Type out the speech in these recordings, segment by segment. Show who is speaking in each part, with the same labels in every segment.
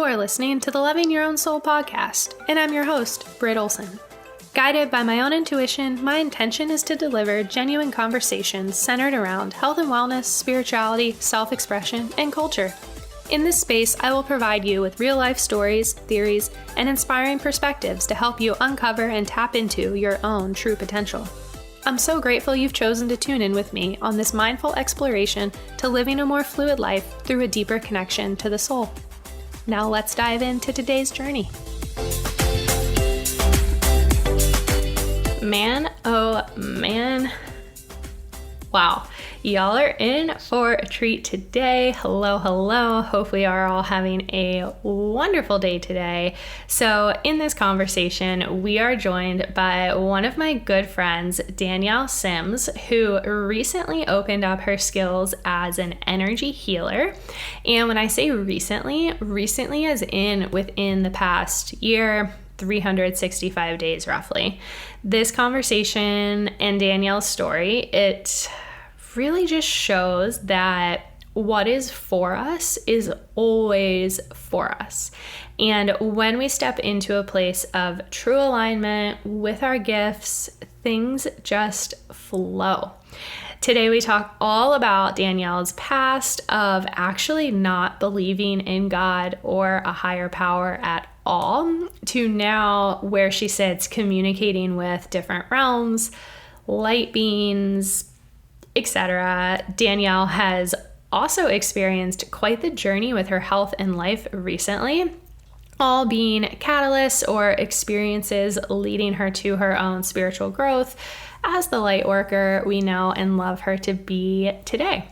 Speaker 1: are listening to the Loving Your Own Soul podcast, and I'm your host, Britt. Guided by my own intuition, my intention is to deliver genuine conversations centered around health and wellness, spirituality, self-expression, and culture. In this space, I will provide you with real-life stories, theories, and inspiring perspectives to help you uncover and tap into your own true potential. I'm so grateful you've chosen to tune in with me on this mindful exploration to living a more fluid life through a deeper connection to the soul. Now let's dive into today's journey. Man, oh man. Wow, y'all are in for a treat today. Hello. Hope we are all having a wonderful day today. So in this conversation, we are joined by one of my good friends, Danielle Sims, who recently opened up her skills as an energy healer. And when I say recently as in within the past year, 365 days roughly. This conversation and Danielle's story, it really just shows that what is for us is always for us. And when we step into a place of true alignment with our gifts, things just flow. Today we talk all about Danielle's past of actually not believing in God or a higher power at all, to now where she sits communicating with different realms, light beings, etc. Danielle has also experienced quite the journey with her health and life recently, all being catalysts or experiences leading her to her own spiritual growth as the light worker we know and love her to be today.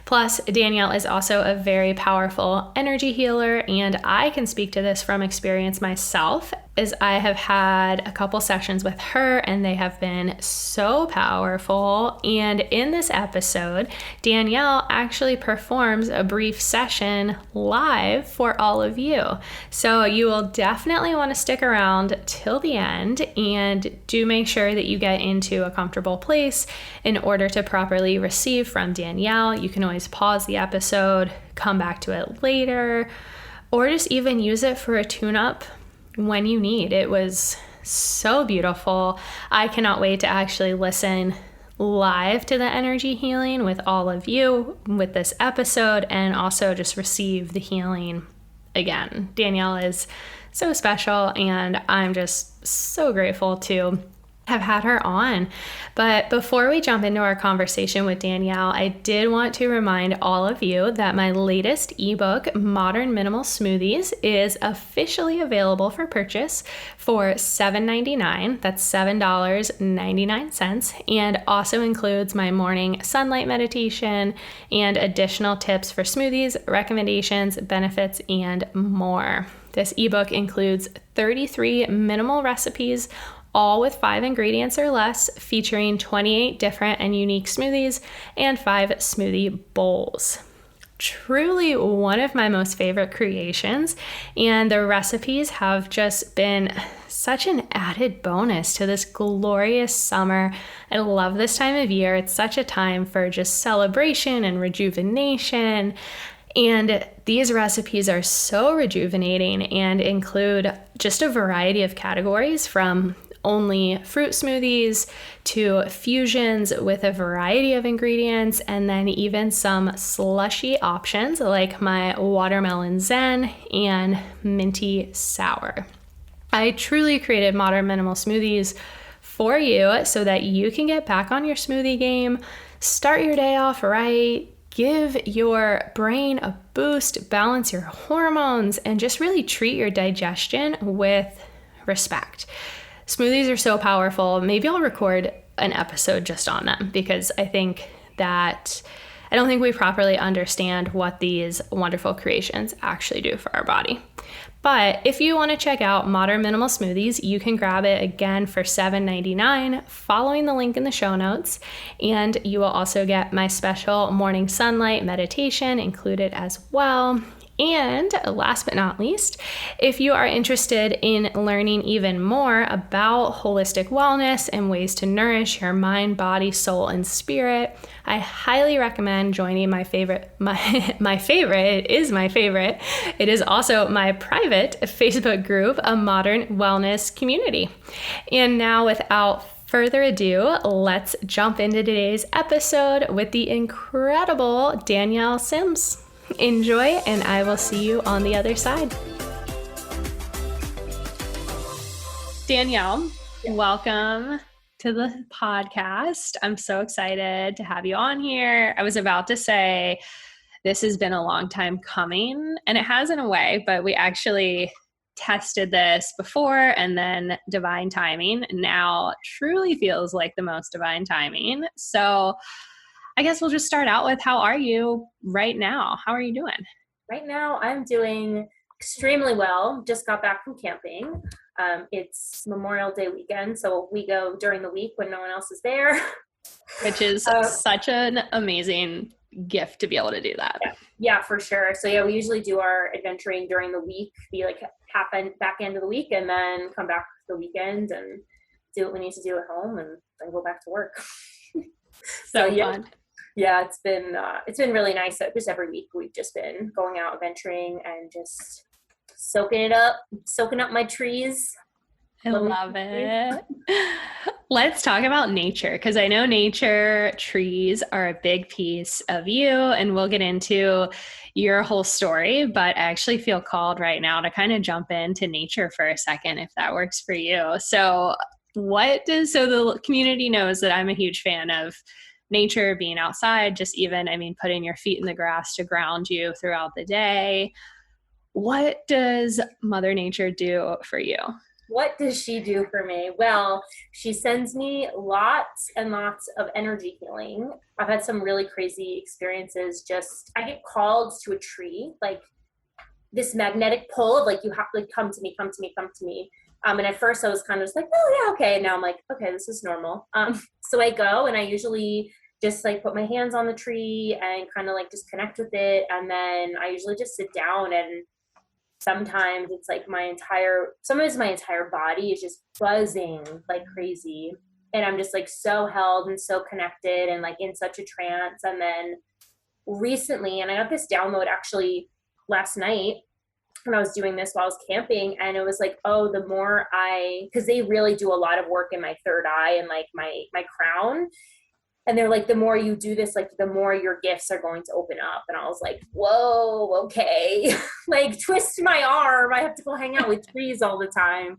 Speaker 1: Plus, Danielle is also a very powerful energy healer, and I can speak to this from experience myself, as I have had a couple sessions with her and they have been so powerful. And in this episode, Danielle actually performs a brief session live for all of you. So you will definitely want to stick around till the end, and do make sure that you get into a comfortable place in order to properly receive from Danielle. You can always pause the episode, come back to it later, or just even use it for a tune-up when you need. It was so beautiful. I cannot wait to actually listen live to the energy healing with all of you with this episode, and also just receive the healing again. Danielle is so special, and I'm just so grateful to have had her on. But before we jump into our conversation with Danielle, I did want to remind all of you that my latest ebook, Modern Minimal Smoothies, is officially available for purchase for $7.99. That's $7.99, and also includes my morning sunlight meditation and additional tips for smoothies, recommendations, benefits, and more. This ebook includes 33 minimal recipes, all with 5 ingredients or less, featuring 28 different and unique smoothies and 5 smoothie bowls. Truly one of my most favorite creations, and the recipes have just been such an added bonus to this glorious summer. I love this time of year. It's such a time for just celebration and rejuvenation. And these recipes are so rejuvenating and include just a variety of categories, from only fruit smoothies to fusions with a variety of ingredients, and then even some slushy options like my watermelon zen and minty sour. I truly created Modern Minimal Smoothies for you so that you can get back on your smoothie game, start your day off right, give your brain a boost, balance your hormones, and just really treat your digestion with respect. Smoothies are so powerful. Maybe I'll record an episode just on them, because I don't think we properly understand what these wonderful creations actually do for our body. But if you want to check out Modern Minimal Smoothies, you can grab it again for $7.99 following the link in the show notes. And you will also get my special morning sunlight meditation included as well. And last but not least, if you are interested in learning even more about holistic wellness and ways to nourish your mind, body, soul, and spirit, I highly recommend joining my favorite. It is my favorite. It is also my private Facebook group, a modern wellness community. And now, without further ado, let's jump into today's episode with the incredible Danielle Sims. Enjoy, and I will see you on the other side. Danielle, welcome to the podcast. I'm so excited to have you on here. I was about to say this has been a long time coming, and it has in a way, but we actually tested this before, and then divine timing now truly feels like the most divine timing. So I guess we'll just start out with, how are you right now? How are you doing?
Speaker 2: Right now, I'm doing extremely well. Just got back from camping. It's Memorial Day weekend, so we go during the week when no one else is there.
Speaker 1: Which is such an amazing gift to be able to do that.
Speaker 2: Yeah, for sure. So yeah, we usually do our adventuring during the week, be like back end of the week, and then come back the weekend and do what we need to do at home, and then go back to work.
Speaker 1: So yeah. Fun.
Speaker 2: Yeah, it's been really nice. Just every week we've just been going out adventuring and just soaking up my trees.
Speaker 1: I love it. Let's talk about nature, because I know nature, trees are a big piece of you, and we'll get into your whole story, but I actually feel called right now to kind of jump into nature for a second, if that works for you. So the community knows that I'm a huge fan of nature, being outside, just even, putting your feet in the grass to ground you throughout the day. What does Mother Nature do for you?
Speaker 2: What does she do for me? Well, she sends me lots and lots of energy healing. I've had some really crazy experiences. I get called to a tree, like this magnetic pull of like, you have to come to me. And at first I was kind of just like, oh yeah, okay. And now I'm like, okay, this is normal. So I go, and I usually just like put my hands on the tree and kind of like just connect with it. And then I usually just sit down, and sometimes it's like sometimes my entire body is just buzzing like crazy. And I'm just like so held and so connected and like in such a trance. And then recently, and I got this download actually last night when I was doing this while I was camping, and it was like, oh, because they really do a lot of work in my third eye and like my crown. And they're like, the more you do this, like the more your gifts are going to open up. And I was like, whoa, okay. Like twist my arm. I have to go hang out with trees all the time.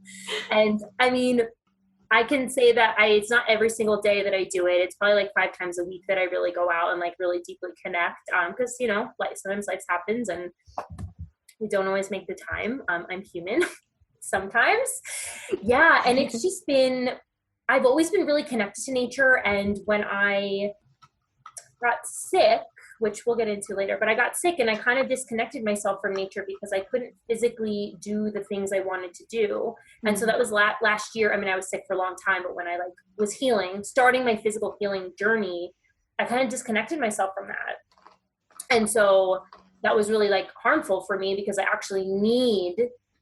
Speaker 2: And I can say that it's not every single day that I do it. It's probably like 5 times a week that I really go out and like really deeply connect. Because, sometimes life happens and we don't always make the time. I'm human sometimes. Yeah. And it's just I've always been really connected to nature. And when I got sick, which we'll get into later, but I got sick and I kind of disconnected myself from nature because I couldn't physically do the things I wanted to do. Mm-hmm. And so that was last year. I was sick for a long time, but when I like was starting my physical healing journey, I kind of disconnected myself from that. And so that was really like harmful for me because I actually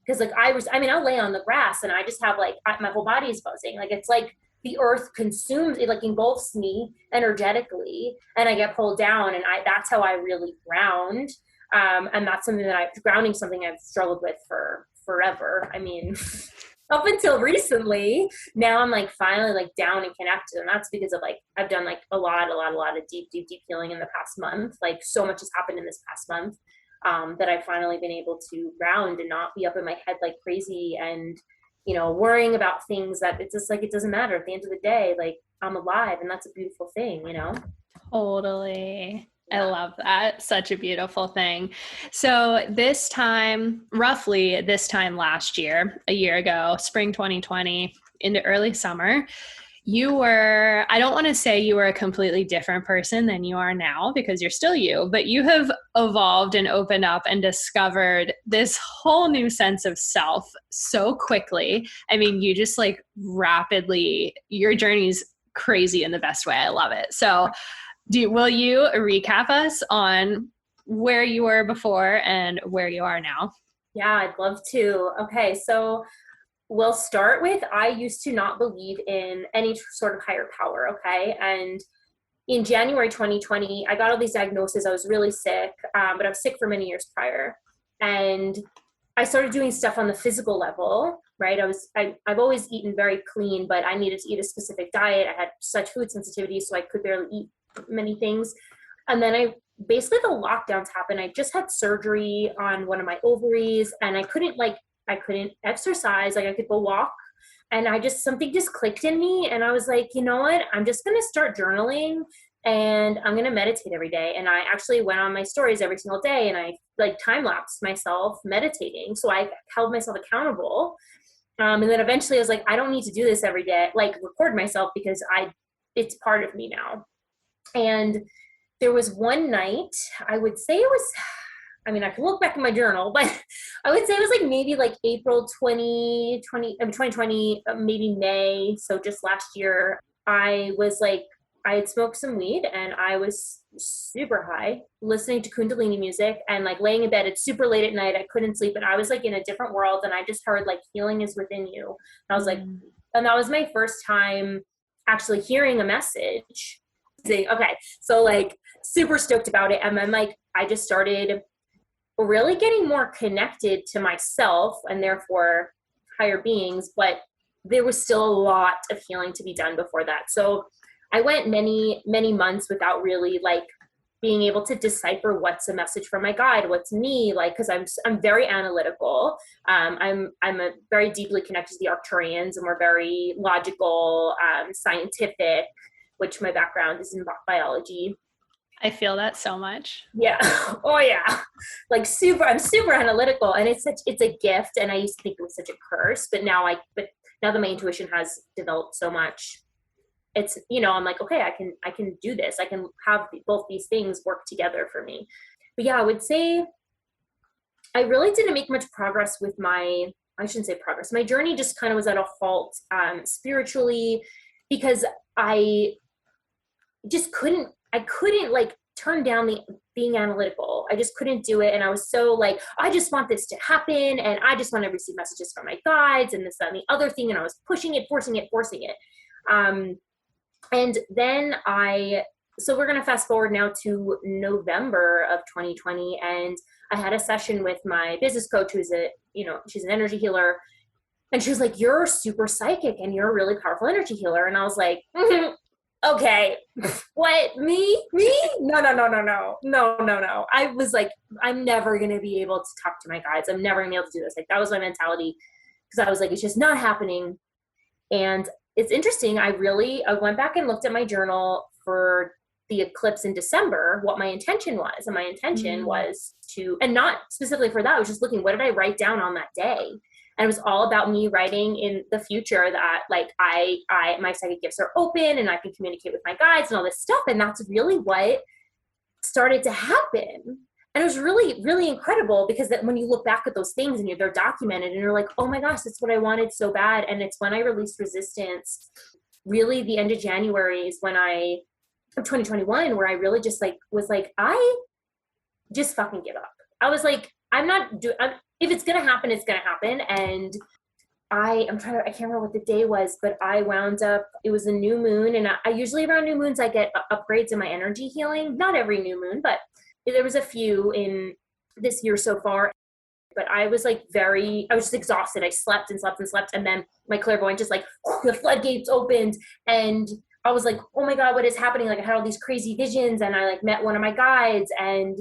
Speaker 2: because like I'll lay on the grass and I just have like, my whole body is buzzing. Like, it's like the earth consumes, it like engulfs me energetically and I get pulled down, and that's how I really ground. And that's grounding something I've struggled with for forever. Up until recently, now I'm like finally like down and connected. And that's because of like, I've done like a lot of deep healing in the past month. Like so much has happened in this past month. That I've finally been able to ground and not be up in my head like crazy and, worrying about things that it's just like, it doesn't matter at the end of the day, like I'm alive, and that's a beautiful thing,
Speaker 1: Totally. Yeah. I love that. Such a beautiful thing. So roughly this time last year, a year ago, spring 2020 into early summer, I don't want to say you were a completely different person than you are now, because you're still you, but you have evolved and opened up and discovered this whole new sense of self so quickly. You just like rapidly, your journey's crazy in the best way. I love it. So will you recap us on where you were before and where you are now.
Speaker 2: Yeah, I'd love to. Okay, so we'll start with I used to not believe in any sort of higher power, okay? And in January 2020, I got all these diagnoses. I was really sick, but I was sick for many years prior. And I started doing stuff on the physical level, right? I've always eaten very clean, but I needed to eat a specific diet. I had such food sensitivity, so I could barely eat many things. And then basically the lockdowns happened. I just had surgery on one of my ovaries, and I couldn't exercise. Like I could go walk, and something just clicked in me, and I was like, you know what? I'm just gonna start journaling, and I'm gonna meditate every day. And I actually went on my stories every single day, and I like time lapsed myself meditating, so I held myself accountable. And then eventually I was like, I don't need to do this every day, like record myself, because it's part of me now. And there was one night, I would say it was, I mean, I can look back in my journal, but I would say it was like maybe like April 2020, maybe May. So just last year, I had smoked some weed, and I was super high, listening to Kundalini music and like laying in bed. It's super late at night. I couldn't sleep, and I was like in a different world, and I just heard like healing is within you. And I was like, and that was my first time actually hearing a message. Okay, so like super stoked about it. And then like I just started really getting more connected to myself and therefore higher beings, but there was still a lot of healing to be done before that. So I went many months without really like being able to decipher what's a message from my guide, what's me, like, because I'm very analytical. I'm a very deeply connected to the Arcturians, and we're very logical, scientific, which my background is in biology.
Speaker 1: I feel that so much.
Speaker 2: Yeah. Oh yeah. Like I'm super analytical, and it's a gift. And I used to think it was such a curse, but now that my intuition has developed so much, it's, I'm like, okay, I can do this. I can have both these things work together for me. But yeah, I would say I really didn't make much progress with I shouldn't say progress. My journey just kind of was at a halt, spiritually, because I couldn't like turn down the being analytical. I just couldn't do it. And I was so like, I just want this to happen. And I just want to receive messages from my guides and this, that, and the other thing. And I was pushing it, forcing it. And then so we're going to fast forward now to November of 2020. And I had a session with my business coach, who's she's an energy healer. And she was like, you're super psychic and you're a really powerful energy healer. And I was like, okay, what, me? No. I was like, I'm never going to be able to talk to my guides. I'm never going to be able to do this. Like, that was my mentality, because I was like, it's just not happening. And it's interesting. I went back and looked at my journal for the eclipse in December, what my intention was. And my intention was and not specifically for that, I was just looking, what did I write down on that day? And it was all about me writing in the future that like my psychic gifts are open, and I can communicate with my guides and all this stuff. And that's really what started to happen. And it was really, really incredible, because when you look back at those things and they're documented, and you're like, oh my gosh, that's what I wanted so bad. And it's when I released Resistance, really the end of January of 2021, where I really just like was like, I just fucking give up. I was like, if it's going to happen, it's going to happen. And I can't remember what the day was, but I wound up, it was a new moon. And I usually around new moons, I get upgrades in my energy healing. Not every new moon, but there was a few in this year so far. But I was like I was just exhausted. I slept. And then my clairvoyance just like, the floodgates opened. And I was like, oh my God, what is happening? Like, I had all these crazy visions, and I like met one of my guides, and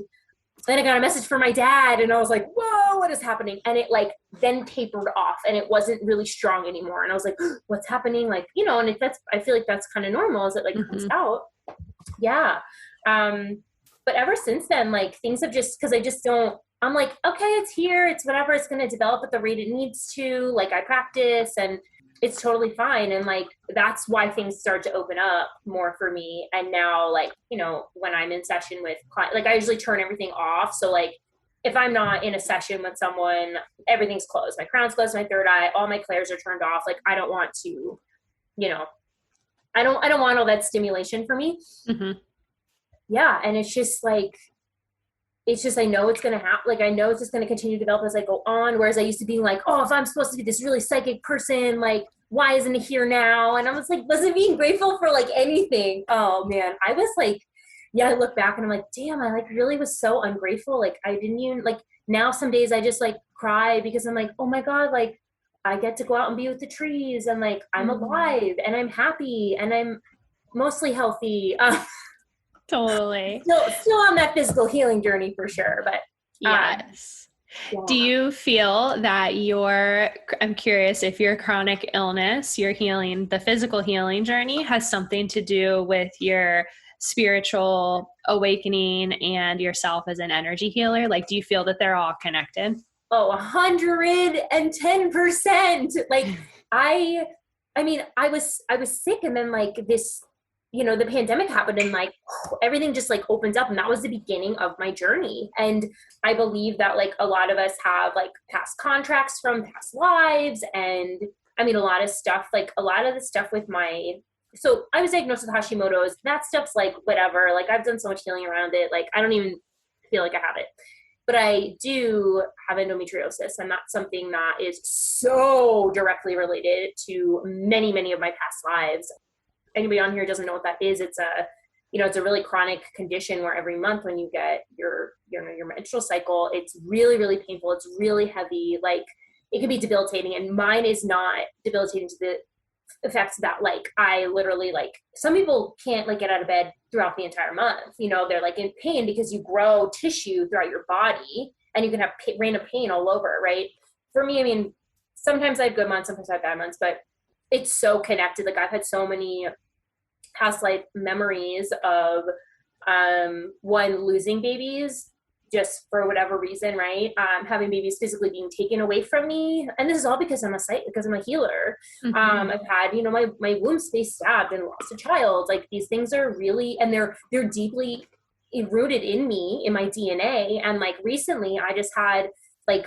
Speaker 2: then I got a message from my dad, and I was like, whoa, what is happening? And it like then tapered off, and it wasn't really strong anymore. And I was like, what's happening? Like, and I feel like that's kind of normal as it like comes out. Yeah. But ever since then, like things have because I'm like, okay, it's here. It's whatever. It's going to develop at the rate it needs to. Like, I practice, and it's totally fine. And like, that's why things start to open up more for me. And now, like, when I'm in session with clients, like I usually turn everything off. So like, if I'm not in a session with someone, everything's closed. My crown's closed, my third eye, all my clairs are turned off. Like, I don't want to, I don't want all that stimulation for me. Yeah. And it's just like, it's just, I know it's going to happen. Like, I know it's just going to continue to develop as I go on. Whereas I used to being like, oh, if I'm supposed to be this really psychic person, like, why isn't it here now? And I was like, wasn't being grateful for like anything. Oh man, I was like, yeah, I look back and I'm like, damn, I like really was so ungrateful. Like, I didn't even like, now some days I just like cry because I'm like, oh my God, like I get to go out and be with the trees and like I'm alive and I'm happy and I'm mostly healthy.
Speaker 1: Totally.
Speaker 2: Still on that physical healing journey for sure, but
Speaker 1: yes.
Speaker 2: Yeah.
Speaker 1: Do you feel that I'm curious if your chronic illness, your healing, the physical healing journey has something to do with your spiritual awakening and yourself as an energy healer? Like, do you feel that they're all connected?
Speaker 2: Oh, 110%. Like I mean, I was sick and then like this, the pandemic happened and like everything just like opens up and that was the beginning of my journey. And I believe that like a lot of us have like past contracts from past lives. And I mean, a lot of the stuff with so I was diagnosed with Hashimoto's. That stuff's like whatever. Like I've done so much healing around it. Like I don't even feel like I have it. But I do have endometriosis, and that's something that is so directly related to many, many of my past lives. Anybody on here doesn't know what that is. It's a really chronic condition where every month when you get your menstrual cycle, it's really, really painful. It's really heavy. Like it can be debilitating, and mine is not debilitating to the effects that like I literally like some people can't like get out of bed throughout the entire month. They're like in pain because you grow tissue throughout your body and you can have random pain all over, right? For me, I mean, sometimes I have good months, sometimes I have bad months, but it's so connected. Like I've had so many past life memories of one, losing babies just for whatever reason, right? Having babies physically being taken away from me. And this is all because I'm a healer.
Speaker 1: Mm-hmm.
Speaker 2: I've had, my womb space stabbed and lost a child. Like these things are really, and they're deeply rooted in me, in my DNA. And like recently I just had like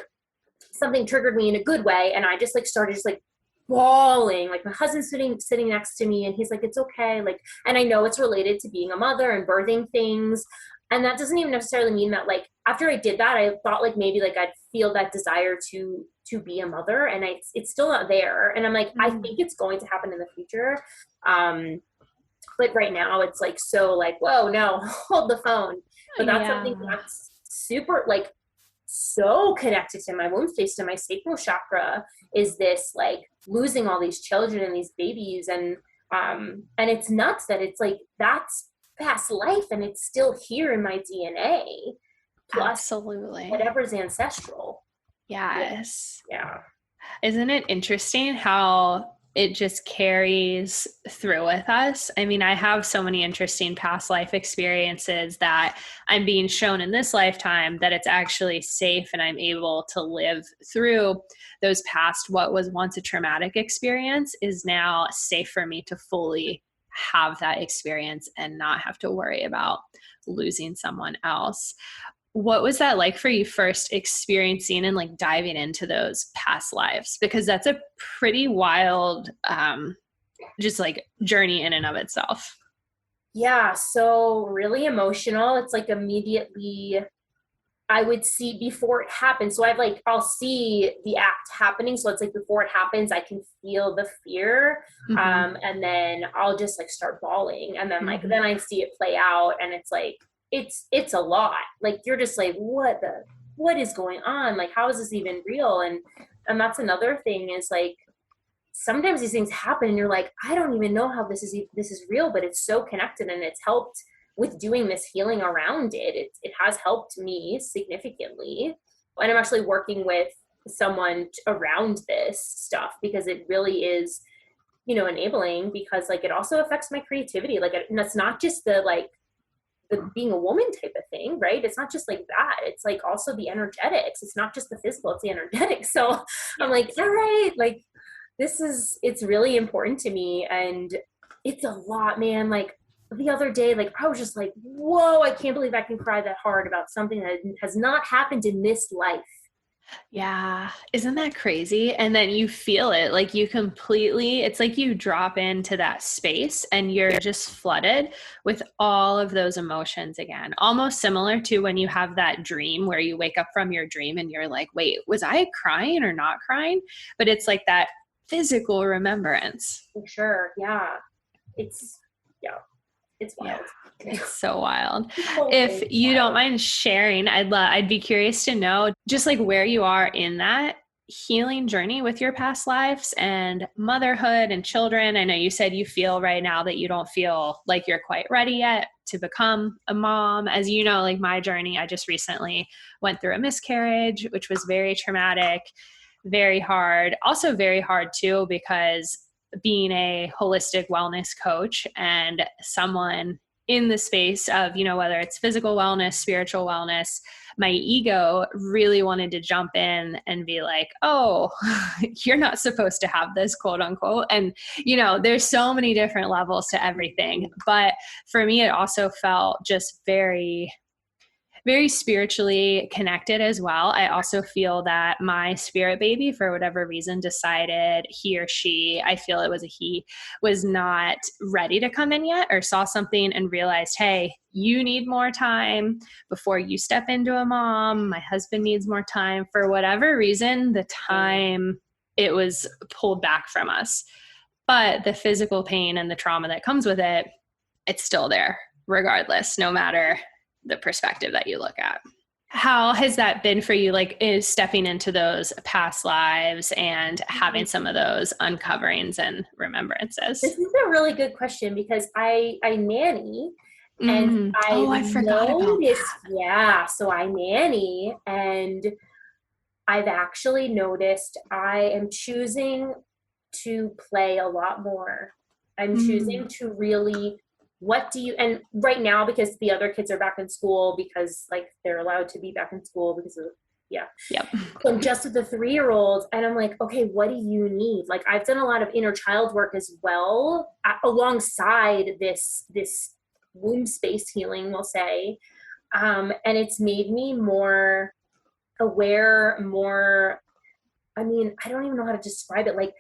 Speaker 2: something triggered me in a good way. And I just like started just like bawling. Like my husband's sitting next to me and he's like, it's okay. Like, and I know it's related to being a mother and birthing things. And that doesn't even necessarily mean that like after I did that, I thought like maybe like I'd feel that desire to be a mother, and it's still not there. And I'm like, I think it's going to happen in the future. But right now it's like, so like, whoa, no, hold the phone. But that's something that's super like so connected to my womb space, to my sacral chakra, is this like losing all these children and these babies. And it's nuts that it's like, that's past life and it's still here in my DNA. Plus
Speaker 1: absolutely
Speaker 2: whatever's ancestral.
Speaker 1: Yes.
Speaker 2: Yeah.
Speaker 1: Isn't it interesting how it just carries through with us? I mean, I have so many interesting past life experiences that I'm being shown in this lifetime that it's actually safe and I'm able to live through those past, what was once a traumatic experience is now safe for me to fully have that experience and not have to worry about losing someone else. What was that like for you first experiencing and like diving into those past lives? Because that's a pretty wild, just like journey in and of itself.
Speaker 2: Yeah. So really emotional. It's like immediately I would see before it happens. So I'll see the act happening. So it's like before it happens, I can feel the fear.
Speaker 1: Mm-hmm.
Speaker 2: And then I'll just like start bawling. And then then I see it play out and it's like, it's a lot. Like, you're just like, what is going on? Like, how is this even real? And that's another thing is like, sometimes these things happen and you're like, I don't even know how this is real, but it's so connected and it's helped with doing this healing around it. It has helped me significantly. And I'm actually working with someone around this stuff because it really is, enabling, because like, it also affects my creativity. Like, and that's not just the being a woman type of thing, right? It's not just like that. It's like also the energetics. It's not just the physical, it's the energetics. So I'm like, all right, like it's really important to me. And it's a lot, man. Like the other day, like I was just like, whoa, I can't believe I can cry that hard about something that has not happened in this life.
Speaker 1: Yeah. Isn't that crazy? And then you feel it, like you completely, it's like you drop into that space and you're just flooded with all of those emotions again. Almost similar to when you have that dream where you wake up from your dream and you're like, wait, was I crying or not crying? But it's like that physical remembrance.
Speaker 2: For sure. Yeah. It's, yeah, it's
Speaker 1: Yeah.
Speaker 2: wild.
Speaker 1: It's so wild.
Speaker 2: The whole
Speaker 1: If
Speaker 2: thing's
Speaker 1: you don't
Speaker 2: wild.
Speaker 1: mind sharing, I'd be curious to know just like where you are in that healing journey with your past lives and motherhood and children. I know you said you feel right now that you don't feel like you're quite ready yet to become a mom. As you know, like my journey, I just recently went through a miscarriage, which was very traumatic, very hard. Also very hard too, because being a holistic wellness coach and someone in the space of, whether it's physical wellness, spiritual wellness, my ego really wanted to jump in and be like, oh, you're not supposed to have this, quote unquote. And, there's so many different levels to everything. But for me, it also felt just very, very spiritually connected as well. I also feel that my spirit baby, for whatever reason, decided he or she, I feel it was a he, was not ready to come in yet, or saw something and realized, hey, you need more time before you step into a mom. My husband needs more time. For whatever reason, the time it was pulled back from us. But the physical pain and the trauma that comes with it, it's still there regardless, no matter the perspective that you look at. How has that been for you, like is stepping into those past lives and having some of those uncoverings and remembrances?
Speaker 2: This is a really good question because I nanny and
Speaker 1: Oh,
Speaker 2: I've
Speaker 1: I forgot about
Speaker 2: noticed,
Speaker 1: that.
Speaker 2: yeah, so I nanny and I've actually noticed I am choosing to play a lot more. I'm choosing to really, what do you, and right now, because the other kids are back in school, because like they're allowed to be back in school because of, yeah.
Speaker 1: Yep.
Speaker 2: So I'm just with the 3-year-old and I'm like, okay, what do you need? Like I've done a lot of inner child work as well, alongside this womb space healing, we'll say. And it's made me more aware, more, I mean, I don't even know how to describe it. Like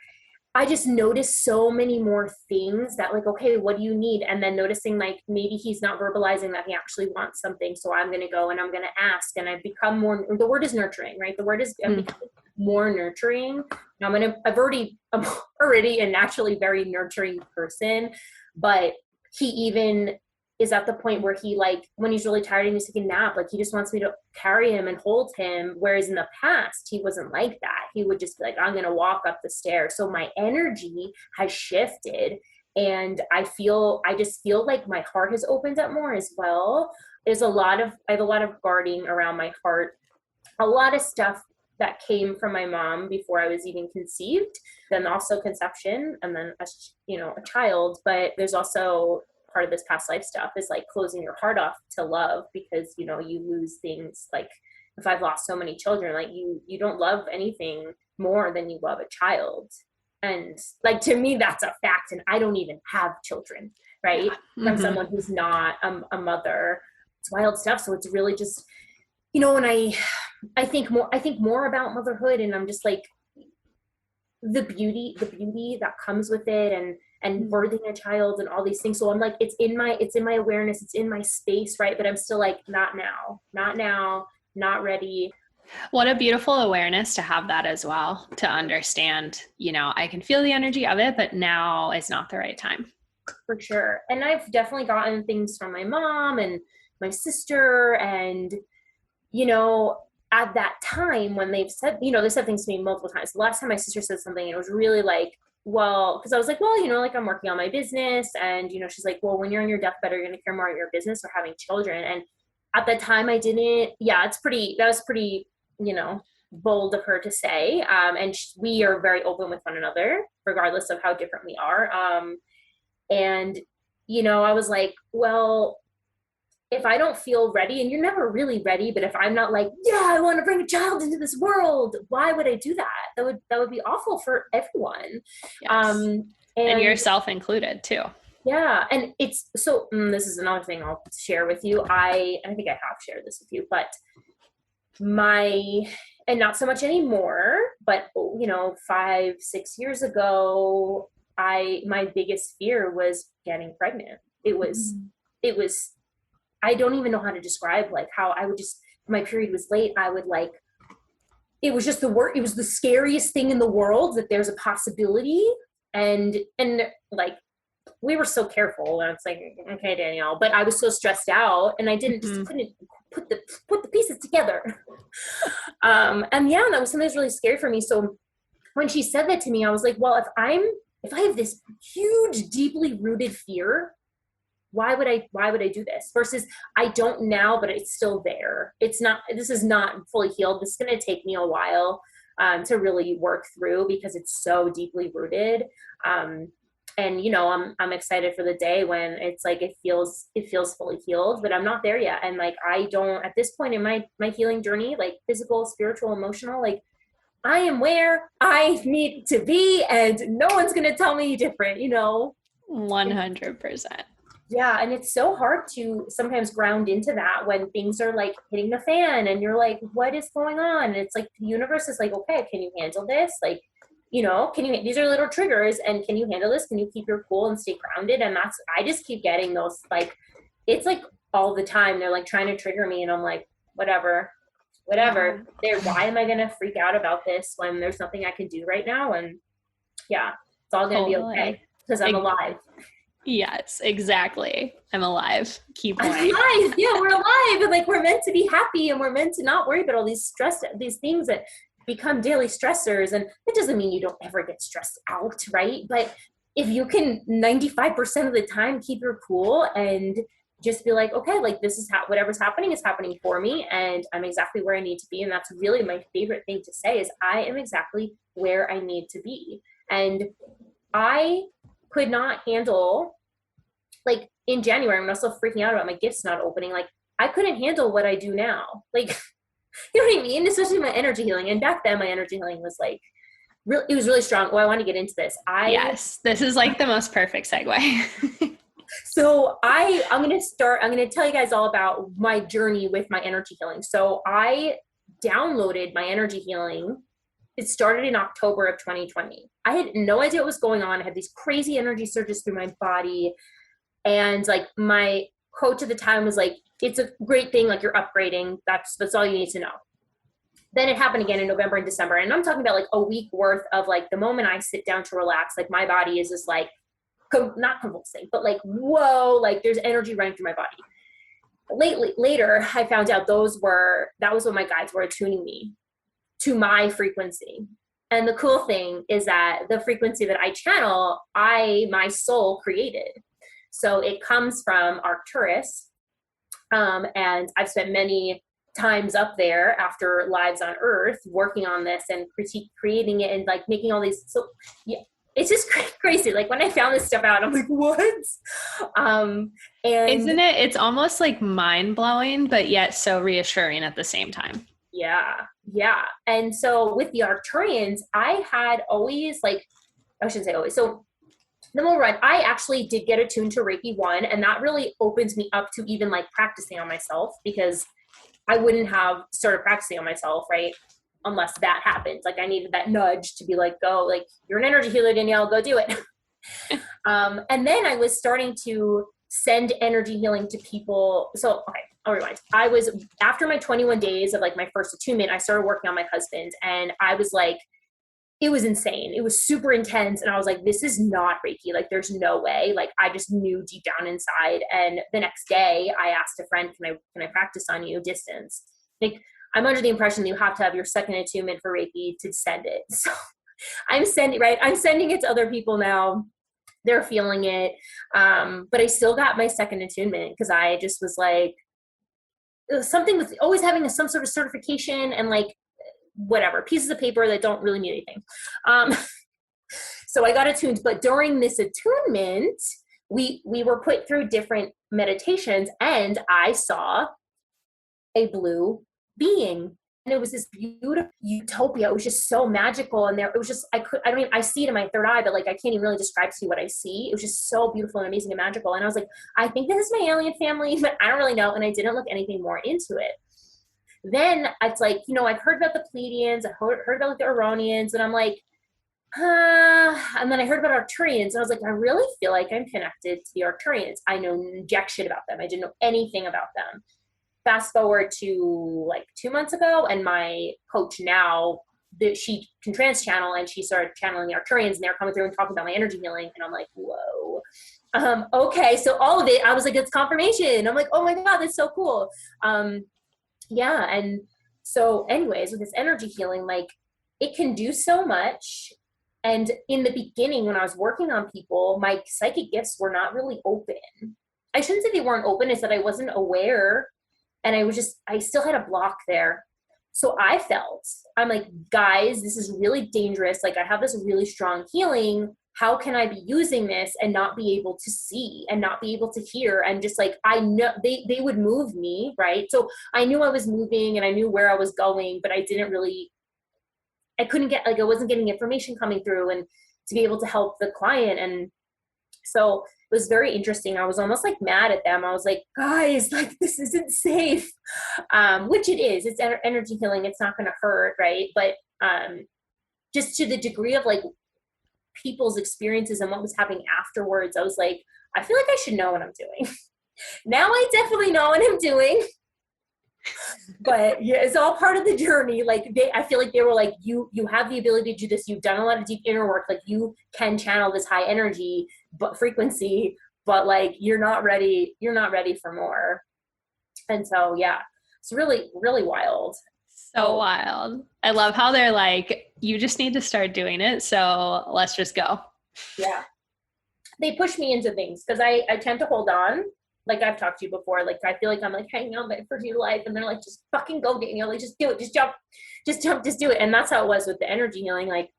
Speaker 2: I just noticed so many more things that like, okay, what do you need? And then noticing like maybe he's not verbalizing that he actually wants something. So I'm going to go and I'm going to ask. And I've become more, the word is nurturing, right? The word is, I'm becoming more nurturing. I'm already a naturally very nurturing person, but he even is at the point where he like, when he's really tired and he's taking a nap, like he just wants me to carry him and hold him. Whereas in the past, he wasn't like that. He would just be like, I'm going to walk up the stairs. So my energy has shifted and I just feel like my heart has opened up more as well. I have a lot of guarding around my heart, a lot of stuff that came from my mom before I was even conceived, then also conception, and then as a child. But there's also part of this past life stuff is like closing your heart off to love, because you lose things. Like if I've lost so many children, like you don't love anything more than you love a child. And like to me that's a fact, and I don't even have children, right? From someone who's not a mother. It's wild stuff. So it's really just, when I think more about motherhood, and I'm just like the beauty that comes with it, and birthing a child and all these things. So I'm like, it's in my awareness, it's in my space, right? But I'm still like, not now, not ready.
Speaker 1: What a beautiful awareness to have that as well, to understand, I can feel the energy of it, but now is not the right time.
Speaker 2: For sure. And I've definitely gotten things from my mom and my sister, and at that time when they said things to me multiple times. The last time my sister said something, it was really like, well, because I was like, well, like I'm working on my business, and she's like, well, when you're on your deathbed, are you going to care more about your business or having children? And at that time I didn't. Yeah, that was pretty bold of her to say. And we are very open with one another regardless of how different we are. And I was like, well, if I don't feel ready, and you're never really ready, but if I'm not like, yeah, I want to bring a child into this world, why would I do that? That would be awful for everyone.
Speaker 1: Yes. And yourself included too.
Speaker 2: Yeah. And it's so, this is another thing I'll share with you. I think I have shared this with you, but my and not so much anymore, but 5-6 years ago, my biggest fear was getting pregnant. It was, I don't even know how to describe like how I would just, my period was late. I would like, it was just it was the scariest thing in the world that there's a possibility. And like, we were so careful, and it's like, okay, Danielle, but I was so stressed out, and I didn't just couldn't put the pieces together. And yeah, that was something that's really scary for me. So when she said that to me, I was like, well, if I have this huge, deeply rooted fear, why would I do this? Versus I don't now, but it's still there. This is not fully healed. This is going to take me a while to really work through, because it's so deeply rooted. And I'm excited for the day when it's like it feels fully healed, but I'm not there yet. And like, I don't, at this point in my healing journey, like physical, spiritual, emotional, like I am where I need to be, and no one's gonna tell me different.
Speaker 1: 100%.
Speaker 2: Yeah, and it's so hard to sometimes ground into that when things are like hitting the fan, and you're like, what is going on? And it's like the universe is like, okay, can you handle this? Like, these are little triggers, and can you handle this? Can you keep your cool and stay grounded? And I just keep getting those, like, it's like all the time. They're like trying to trigger me, and I'm like, whatever. Why am I going to freak out about this when there's nothing I can do right now? And yeah, it's all going to be okay because I'm alive.
Speaker 1: Yes, exactly. I'm alive. Keep going.
Speaker 2: I'm alive. Yeah, we're alive. And like, we're meant to be happy, and we're meant to not worry about all these things that become daily stressors. And it doesn't mean you don't ever get stressed out, right? But if you can 95% of the time keep your cool and just be like, okay, like this is whatever's happening is happening for me, and I'm exactly where I need to be. And that's really my favorite thing to say, is I am exactly where I need to be. And I could not handle, like in January, when I was still freaking out about my gifts not opening, like I couldn't handle what I do now. Like, you know what I mean? Especially my energy healing. And back then my energy healing was like, it was really strong. Oh, I want to get into this.
Speaker 1: Yes, this is like the most perfect segue.
Speaker 2: So I'm going to tell you guys all about my journey with my energy healing. So I downloaded my energy healing. It started in October of 2020. I had no idea what was going on. I had these crazy energy surges through my body. And like my coach at the time was like, it's a great thing. Like, you're upgrading. That's all you need to know. Then it happened again in November and December. And I'm talking about like a week worth of like, the moment I sit down to relax, like my body is just like, not convulsing, but like, whoa, like there's energy running through my body. Later, I found out that was what my guides were attuning me to, my frequency. And the cool thing is that the frequency that I channel, my soul created. So it comes from Arcturus. And I've spent many times up there after lives on Earth working on this and creating it and like making all these. So yeah, it's just crazy. Like when I found this stuff out, I'm like, what? And
Speaker 1: isn't it? It's almost like mind blowing, but yet so reassuring at the same time.
Speaker 2: Yeah. And so with the Arcturians, I had always like, I shouldn't say always. So number one, I actually did get attuned to Reiki 1, and that really opens me up to even like practicing on myself, because I wouldn't have started practicing on myself, right? Unless that happened. Like I needed that nudge to be like, go, like you're an energy healer, Danielle, go do it. And then I was starting to send energy healing to people. So, okay, I'll rewind. After my 21 days of like my first attunement, I started working on my husband, and I was like, it was insane. It was super intense. And I was like, this is not Reiki. Like, there's no way. Like, I just knew deep down inside. And the next day I asked a friend, can I practice on you distance? Like, I'm under the impression that you have to have your second attunement for Reiki to send it. So I'm sending it to other people now. They're feeling it. But I still got my second attunement because I just was like, it was something with always having some sort of certification and like, whatever, pieces of paper that don't really mean anything. So I got attuned, but during this attunement, we were put through different meditations, and I saw a blue being, and it was this beautiful utopia. It was just so magical. And it was just, I see it in my third eye, but like, I can't even really describe to you what I see. It was just so beautiful and amazing and magical. And I was like, I think this is my alien family, but I don't really know. And I didn't look anything more into it. Then it's like, I've heard about the Pleiadians, heard about the Oronians, and I'm like, and then I heard about Arcturians, and I was like, I really feel like I'm connected to the Arcturians. I know jack shit about them. I didn't know anything about them. Fast forward to like 2 months ago, and my coach now, she can trans channel, and she started channeling the Arcturians, and they're coming through and talking about my energy healing, and I'm like, whoa. Okay, so all of it, I was like, it's confirmation. I'm like, oh my God, that's so cool. Yeah, and so anyways, with this energy healing, like, it can do so much. And in the beginning, when I was working on people, my psychic gifts were not really open. I shouldn't say they weren't open, it's that I wasn't aware, and I still had a block there. So I'm like, guys, this is really dangerous. Like, I have this really strong healing. How can I be using this and not be able to see and not be able to hear? And just like, I know they would move me, right? So I knew I was moving and I knew where I was going, but I couldn't get, like, I wasn't getting information coming through and to be able to help the client. And so it was very interesting. I was almost like mad at them. I was like, guys, like, this isn't safe. Which it is. It's energy healing. It's not going to hurt, right? But just to the degree of like people's experiences and what was happening afterwards, I was like, I feel like I should know what I'm doing. Now I definitely know what I'm doing. But yeah, it's all part of the journey. Like, I feel like they were like, you have the ability to do this. You've done a lot of deep inner work. Like, you can channel this high energy but frequency, but like, you're not ready for more. And so, yeah, it's really, really wild.
Speaker 1: So wild. I love how they're like, you just need to start doing it. So let's just go.
Speaker 2: Yeah. They push me into things because I tend to hold on. Like, I've talked to you before, like, I feel like I'm like hanging on for dear life, and they're like, just fucking go, Danielle, like, just do it, just jump, just do it. And that's how it was with the energy healing. Like,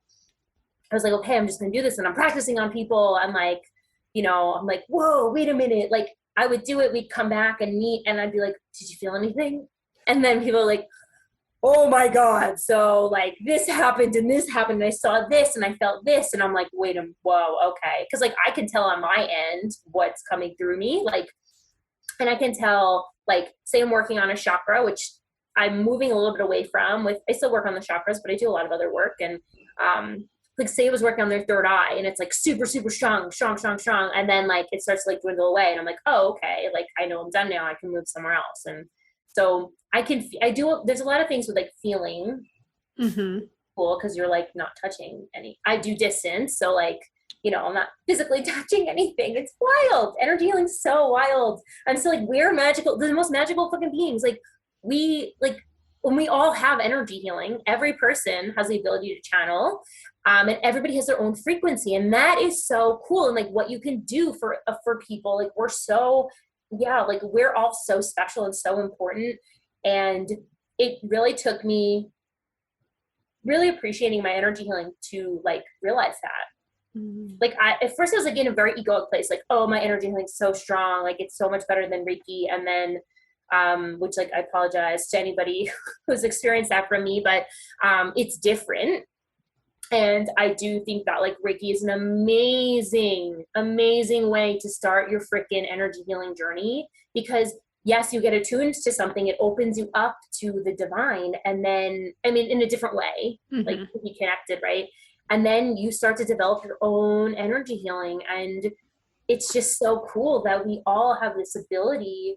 Speaker 2: I was like, okay, I'm just gonna do this, and I'm practicing on people. I'm like, I'm like, whoa, wait a minute. Like, I would do it, we'd come back and meet, and I'd be like, did you feel anything? And then people are like, oh my God, so like, this happened and this happened, and I saw this and I felt this, and I'm like, wait a whoa, okay. Because like, I can tell on my end what's coming through me, like, and I can tell, like, say I'm working on a chakra, which I'm moving a little bit away from. I still work on the chakras, but I do a lot of other work. And like, say I was working on their third eye, and it's like super, super strong. And then like, it starts to like dwindle away, and I'm like, oh, okay. Like, I know I'm done now. I can move somewhere else. And so there's a lot of things with like feeling cool, because you're like not touching I do distance. So like, I'm not physically touching anything. It's wild. Energy healing's so wild. I'm still like, we're magical, the most magical fucking beings. Like, when we all have energy healing, every person has the ability to channel, and everybody has their own frequency, and that is so cool. And like, what you can do for people, like, we're all so special and so important. And it really took me really appreciating my energy healing to like realize that. Like, at first I was like in a very egoic place, like, oh, my energy healing is so strong, like, it's so much better than Reiki. And then which, like, I apologize to anybody who's experienced that from me, but it's different. And I do think that like Reiki is an amazing, amazing way to start your freaking energy healing journey, because yes, you get attuned to something, it opens you up to the divine, and then, I mean, in a different way, like, to be connected, right? And then you start to develop your own energy healing. And it's just so cool that we all have this ability,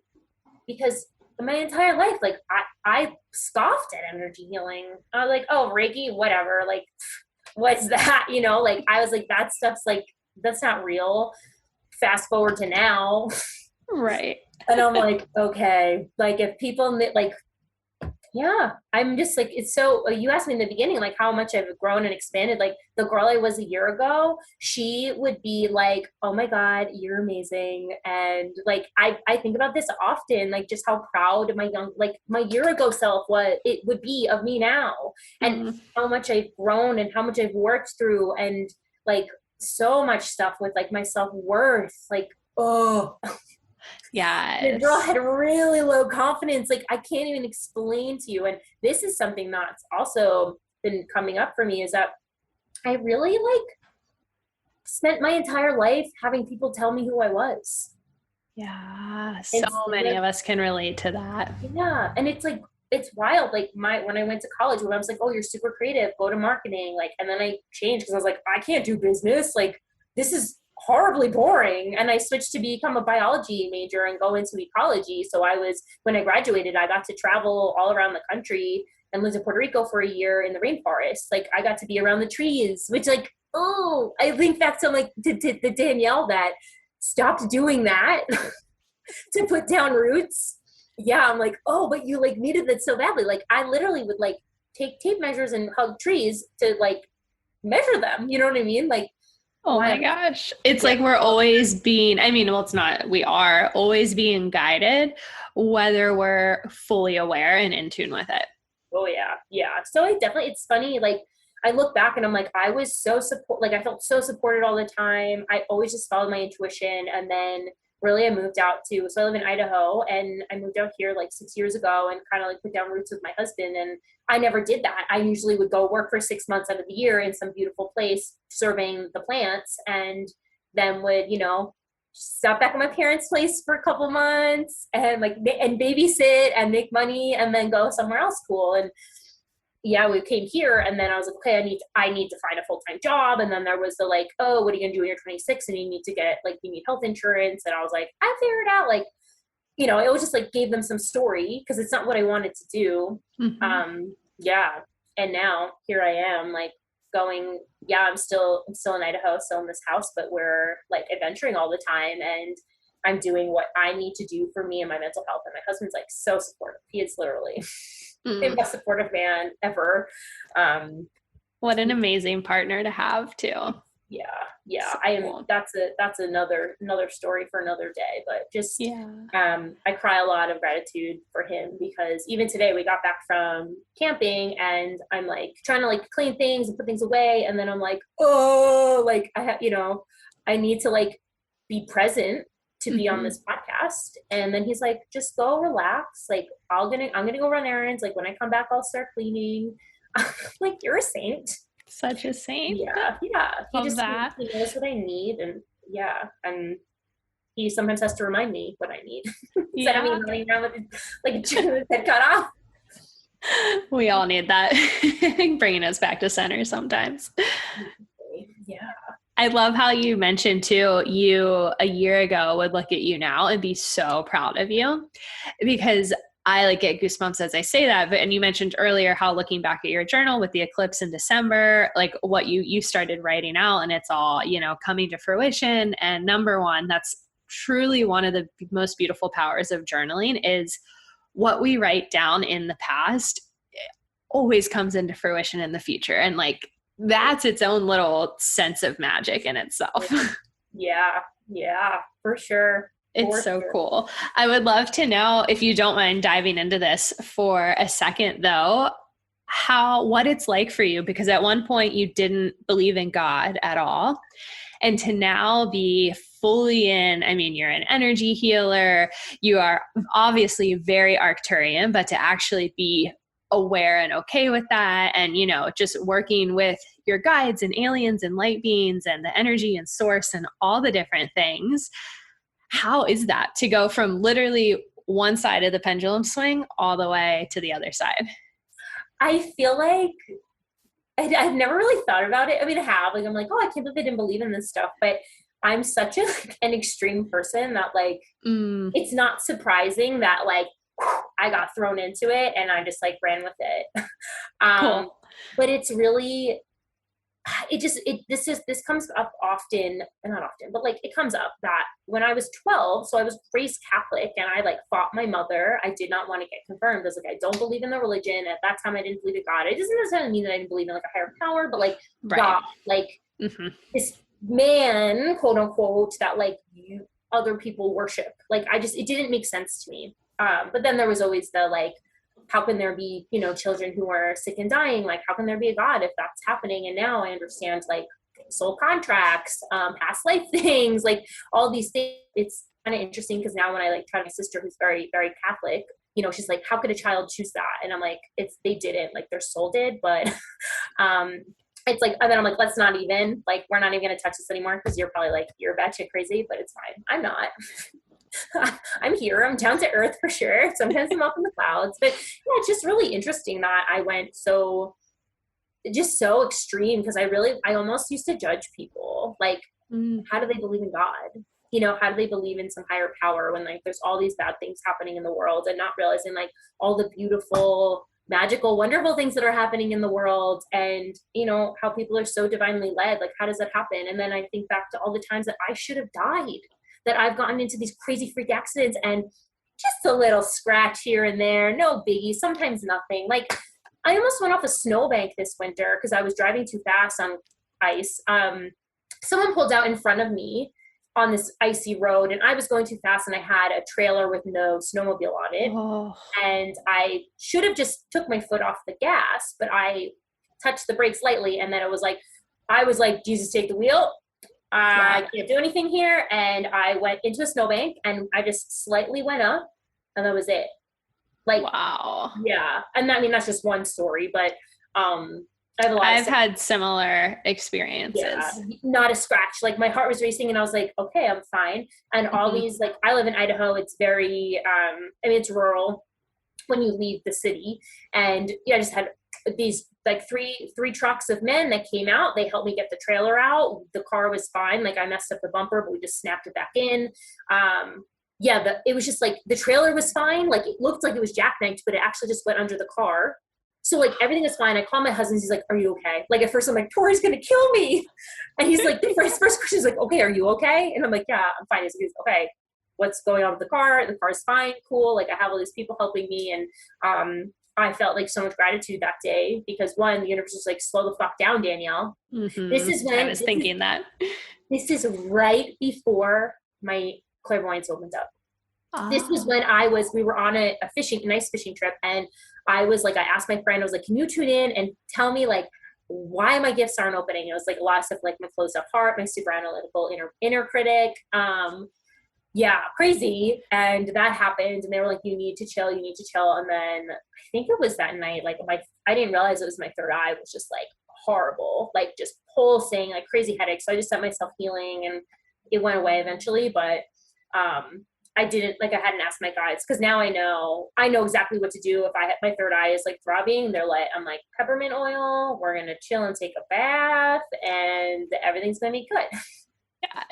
Speaker 2: because my entire life, like, I scoffed at energy healing. I was like, oh, Reiki, whatever. Like, what's that? Like, I was like, that stuff's like, that's not real. Fast forward to now.
Speaker 1: Right.
Speaker 2: And I'm like, okay, like, if people like, yeah, I'm just like, it's so, you asked me in the beginning, like, how much I've grown and expanded. Like, the girl I was a year ago, she would be like, oh my God, you're amazing. And like, I think about this often, like, just how proud my year ago self would be of me now, and how much I've grown and how much I've worked through, and like, so much stuff with like my self-worth, like, oh.
Speaker 1: Yeah.
Speaker 2: The girl had really low confidence. Like, I can't even explain to you. And this is something that's also been coming up for me, is that I really like spent my entire life having people tell me who I was.
Speaker 1: Yeah. So many of us can relate to that.
Speaker 2: Yeah. And it's like, it's wild. Like when I went to college, when I was like, oh, you're super creative, go to marketing. Like, and then I changed because I was like, I can't do business. Like, this is horribly boring. And I switched to become a biology major and go into ecology. So when I graduated, I got to travel all around the country and lived in Puerto Rico for a year in the rainforest. Like, I got to be around the trees, which like, oh, I link back to like the Danielle that stopped doing that to put down roots. Yeah, I'm like, oh, but you like needed that so badly. Like, I literally would like take tape measures and hug trees to like measure them. You know what I mean? Like,
Speaker 1: Oh my gosh. It's like we're always being, I mean, well, it's not, we are always being guided, whether we're fully aware and in tune with it.
Speaker 2: Oh yeah. Yeah. So it's funny. Like, I look back and I'm like, I was so like I felt so supported all the time. I always just followed my intuition. And then really I moved out so I live in Idaho, and I moved out here like 6 years ago and kind of like put down roots with my husband. And I never did that. I usually would go work for 6 months out of the year in some beautiful place serving the plants, and then would, stop back at my parents' place for a couple months and like, and babysit and make money and then go somewhere else cool. And yeah, we came here, and then I was like, okay, I need to find a full-time job. And then there was the like, oh, what are you gonna do when you're 26 and you need to get like, you need health insurance? And I was like, I figured out, like, it was just like gave them some story because it's not what I wanted to do.
Speaker 1: Mm-hmm.
Speaker 2: Yeah. And now here I am, like going, yeah, I'm still in Idaho, still in this house, but we're like adventuring all the time, and I'm doing what I need to do for me and my mental health. And my husband's like so supportive. He is literally the most supportive man ever.
Speaker 1: What an amazing partner to have too.
Speaker 2: Yeah.
Speaker 1: So
Speaker 2: I am.
Speaker 1: cool.
Speaker 2: That's another story for another day. But just, I cry a lot of gratitude for him, because even today we got back from camping and I'm like trying to like clean things and put things away, and then I'm like, oh, like I have, I need to like be present to be on this podcast. And then he's like, just go relax. Like, I'm gonna go run errands. Like, when I come back, I'll start cleaning. Like, you're a saint.
Speaker 1: Such a saint.
Speaker 2: Yeah. He
Speaker 1: knows
Speaker 2: what I need. And and he sometimes has to remind me what I need. Instead of me running around with like a chicken with his head cut off.
Speaker 1: We all need that. Bringing us back to center sometimes.
Speaker 2: Yeah.
Speaker 1: I love how you mentioned too, you a year ago would look at you now and be so proud of you, because I like get goosebumps as I say that. And you mentioned earlier how looking back at your journal with the eclipse in December, like what you started writing out, and it's all, coming to fruition. And number one, that's truly one of the most beautiful powers of journaling, is what we write down in the past always comes into fruition in the future. And like, that's its own little sense of magic in itself.
Speaker 2: Yeah, for sure.
Speaker 1: It's so cool. I would love to know, if you don't mind diving into this for a second though, what it's like for you, because at one point you didn't believe in God at all. And to now be fully in, I mean, you're an energy healer, you are obviously very Arcturian, but to actually be aware and okay with that, and just working with your guides and aliens and light beings and the energy and source and all the different things, how is that to go from literally one side of the pendulum swing all the way to the other side?
Speaker 2: I feel like I've never really thought about it. I mean, I have, like, I'm like, oh, I can't believe I didn't believe in this stuff, but I'm such an extreme person that like, it's not surprising that like I got thrown into it and I just like ran with it.
Speaker 1: Cool.
Speaker 2: But it's really, this comes up often, not often, but like it comes up that when I was 12, so I was raised Catholic and I like fought my mother. I did not want to get confirmed. I was like, I don't believe in the religion. At that time, I didn't believe in God. It doesn't necessarily mean that I didn't believe in like a higher power, but like God, like this man, quote unquote, that like other people worship. Like it didn't make sense to me. But then there was always the like, how can there be, children who are sick and dying? Like, how can there be a God if that's happening? And now I understand like soul contracts, past life things, like all these things. It's kind of interesting because now when I like try my sister who's very, very Catholic, she's like, how could a child choose that? And I'm like, they didn't, like their soul did, but it's like, and then I'm like, let's not even, like, we're not even going to touch this anymore because you're probably like, you're batshit crazy, but it's fine. I'm not. I'm here. I'm down to earth for sure. Sometimes I'm up in the clouds, but yeah, it's just really interesting that I went so extreme because I almost used to judge people. Like,
Speaker 1: Mm.
Speaker 2: how do they believe in God? How do they believe in some higher power when like there's all these bad things happening in the world and not realizing like all the beautiful, magical, wonderful things that are happening in the world and how people are so divinely led. Like, how does that happen? And then I think back to all the times that I should have died, that I've gotten into these crazy freak accidents and just a little scratch here and there, no biggie, sometimes nothing. Like, I almost went off a snowbank this winter because I was driving too fast on ice. Someone pulled out in front of me on this icy road and I was going too fast and I had a trailer with no snowmobile on it.
Speaker 1: Oh.
Speaker 2: And I should have just took my foot off the gas, but I touched the brakes lightly. And then I was like, Jesus, take the wheel. I can't do anything here. And I went into a snowbank and I just slightly went up and that was it. Like,
Speaker 1: wow.
Speaker 2: Yeah. And I mean, that's just one story, but I have a lot
Speaker 1: I've had similar experiences.
Speaker 2: Yeah, not a scratch. Like, my heart was racing and I was like, okay, I'm fine. And all these, like, I live in Idaho. It's very, it's rural when you leave the city. And yeah, I just had these like three trucks of men that came out. They helped me get the trailer out. The car was fine. Like, I messed up the bumper, but we just snapped it back in. It was just like the trailer was fine. Like, it looked like it was jackknifed, but it actually just went under the car. So like everything is fine. I call my husband. He's like, "Are you okay?" Like, at first I'm like, "Tori's gonna kill me," and he's like, his first question is like, "Okay, are you okay?" And I'm like, "Yeah, I'm fine." He's okay. What's going on with the car? The car's fine, cool. Like, I have all these people helping me, and I felt like so much gratitude that day because one, the universe was like, "Slow the fuck down, Danielle."
Speaker 1: Mm-hmm.
Speaker 2: This is when
Speaker 1: I was thinking that.
Speaker 2: This is right before my clairvoyance opened up. This was when we were on a nice fishing trip. And I asked my friend, I was like, "Can you tune in and tell me like why my gifts aren't opening?" It was like a lot of stuff, like my closed up heart, my super analytical inner critic. Crazy. And that happened. And they were like, you need to chill. And then I think it was that night, like I didn't realize it was my third eye was just like horrible, like just pulsing, like crazy headache. So I just set myself healing and it went away eventually. But, I hadn't asked my guides because now I know exactly what to do if my third eye is like throbbing. I'm like, peppermint oil, we're going to chill and take a bath and everything's going to be good.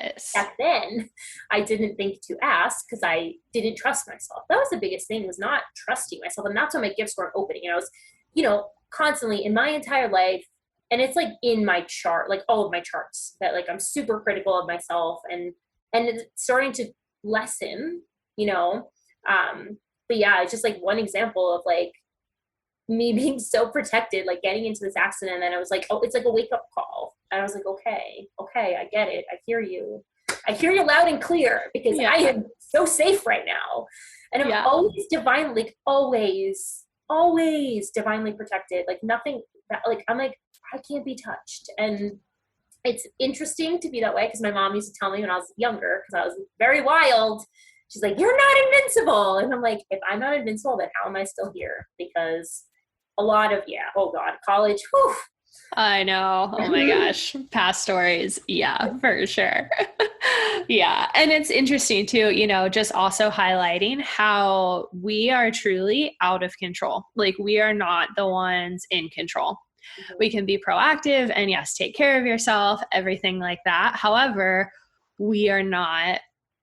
Speaker 1: Yes.
Speaker 2: Back then, I didn't think to ask because I didn't trust myself. That was the biggest thing, was not trusting myself. And that's when my gifts weren't opening. And I was, constantly in my entire life, and it's like in my chart, like all of my charts, that like I'm super critical of myself and it's starting to lessen, but yeah, it's just like one example of like me being so protected, like getting into this accident. And then I was like, oh, it's like a wake up call. And I was like, okay, I get it. I hear you loud and clear because I am so safe right now. And I'm always always divinely protected. Like nothing that like, I'm like, I can't be touched. And it's interesting to be that way because my mom used to tell me when I was younger, because I was very wild. She's like, "You're not invincible." And I'm like, if I'm not invincible, then how am I still here? Because a lot of, college, whew.
Speaker 1: I know. Oh my gosh. Past stories. Yeah, for sure. Yeah. And it's interesting too, just also highlighting how we are truly out of control. Like, we are not the ones in control. We can be proactive and yes, take care of yourself, everything like that. However, we are not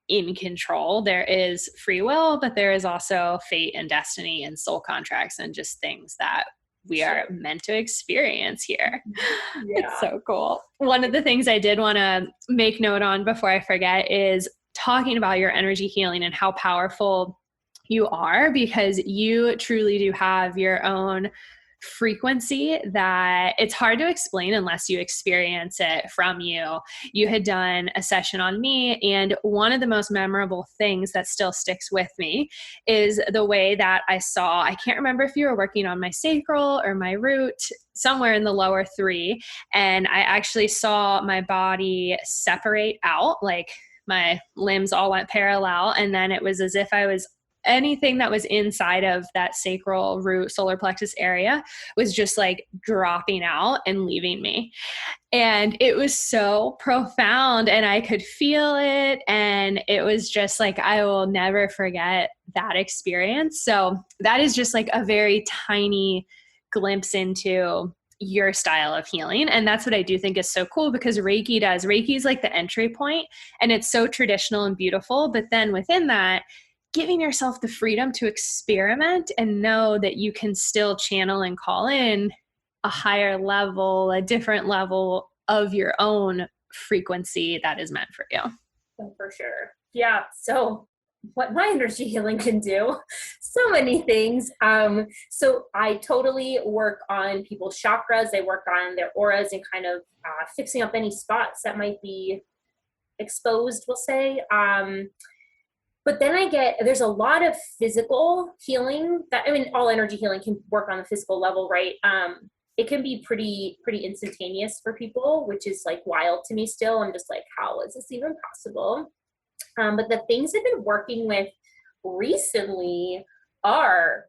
Speaker 1: in control. There is free will, but there is also fate and destiny and soul contracts and just things that we are meant to experience here. Yeah. It's so cool. One of the things I did want to make note on before I forget is talking about your energy healing and how powerful you are, because you truly do have your own frequency that it's hard to explain unless you experience it from you. You had done a session on me, and one of the most memorable things that still sticks with me is the way that I can't remember if you were working on my sacral or my root, somewhere in the lower three, and I actually saw my body separate out, like my limbs all went parallel, and then it was as if I was anything that was inside of that sacral root solar plexus area was just like dropping out and leaving me. And it was so profound and I could feel it. And it was just like, I will never forget that experience. So that is just like a very tiny glimpse into your style of healing. And that's what I do think is so cool, because Reiki is like the entry point, and it's so traditional and beautiful. But then within that, giving yourself the freedom to experiment and know that you can still channel and call in a higher level, a different level of your own frequency that is meant for you.
Speaker 2: Oh, for sure. Yeah. So what my energy healing can do, so many things. So I totally work on people's chakras. I work on their auras and kind of fixing up any spots that might be exposed, we'll say. But then there's a lot of physical healing that, I mean, all energy healing can work on the physical level, right? It can be pretty instantaneous for people, which is like wild to me still. I'm just like, how is this even possible? But the things I've been working with recently are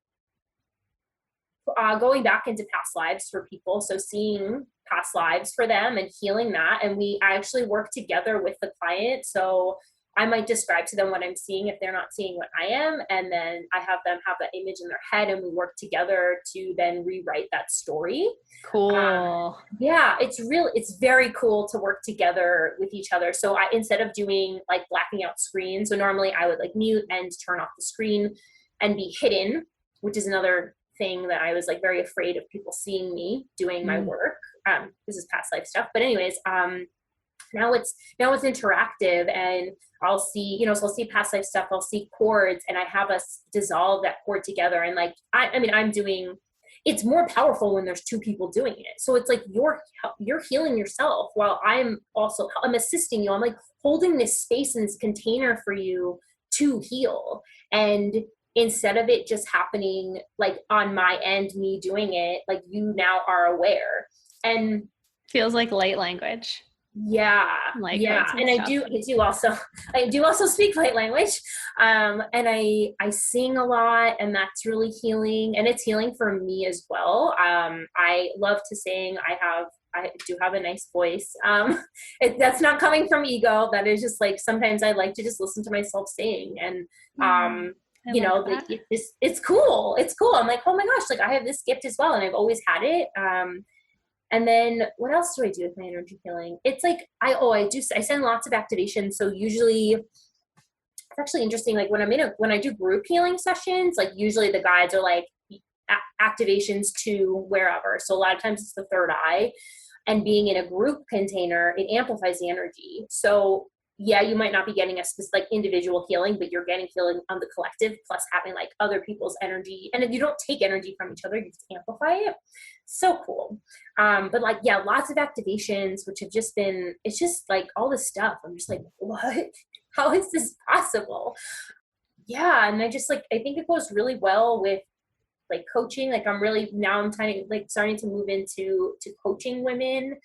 Speaker 2: going back into past lives for people. So seeing past lives for them and healing that. And I actually work together with the client. So I might describe to them what I'm seeing if they're not seeing what I am. And then I have them have that image in their head and we work together to then rewrite that story.
Speaker 1: Cool.
Speaker 2: Yeah, it's very cool to work together with each other. So instead of doing like blacking out screens, so normally I would like mute and turn off the screen and be hidden, which is another thing that I was like very afraid of people seeing me doing my work. This is past life stuff. But anyways, now it's interactive, and I'll see, so I'll see past life stuff, I'll see chords, and I have us dissolve that chord together. And like, it's more powerful when there's two people doing it. So it's like you're healing yourself while I'm assisting you. I'm like holding this space and this container for you to heal. And instead of it just happening like on my end, me doing it, like you now are aware. And
Speaker 1: feels like light language.
Speaker 2: Yeah. And I do also speak light language. And I sing a lot, and that's really healing, and it's healing for me as well. I love to sing. I do have a nice voice. That's not coming from ego. That is just like, sometimes I like to just listen to myself sing, and, it's cool. It's cool. I'm like, oh my gosh, like I have this gift as well. And I've always had it. And then what else do I do with my energy healing? It's like, I send lots of activations. So usually it's actually interesting. Like when I do group healing sessions, like usually the guides are like activations to wherever. So a lot of times it's the third eye, and being in a group container, it amplifies the energy. So yeah, you might not be getting a specific like individual healing, but you're getting healing on the collective, plus having like other people's energy. And if you don't take energy from each other, you just amplify it. So cool. But like, yeah, lots of activations, which have just been, it's just like all this stuff. I'm just like, what? How is this possible? Yeah. And I think it goes really well with like coaching. Like I'm starting to move into coaching women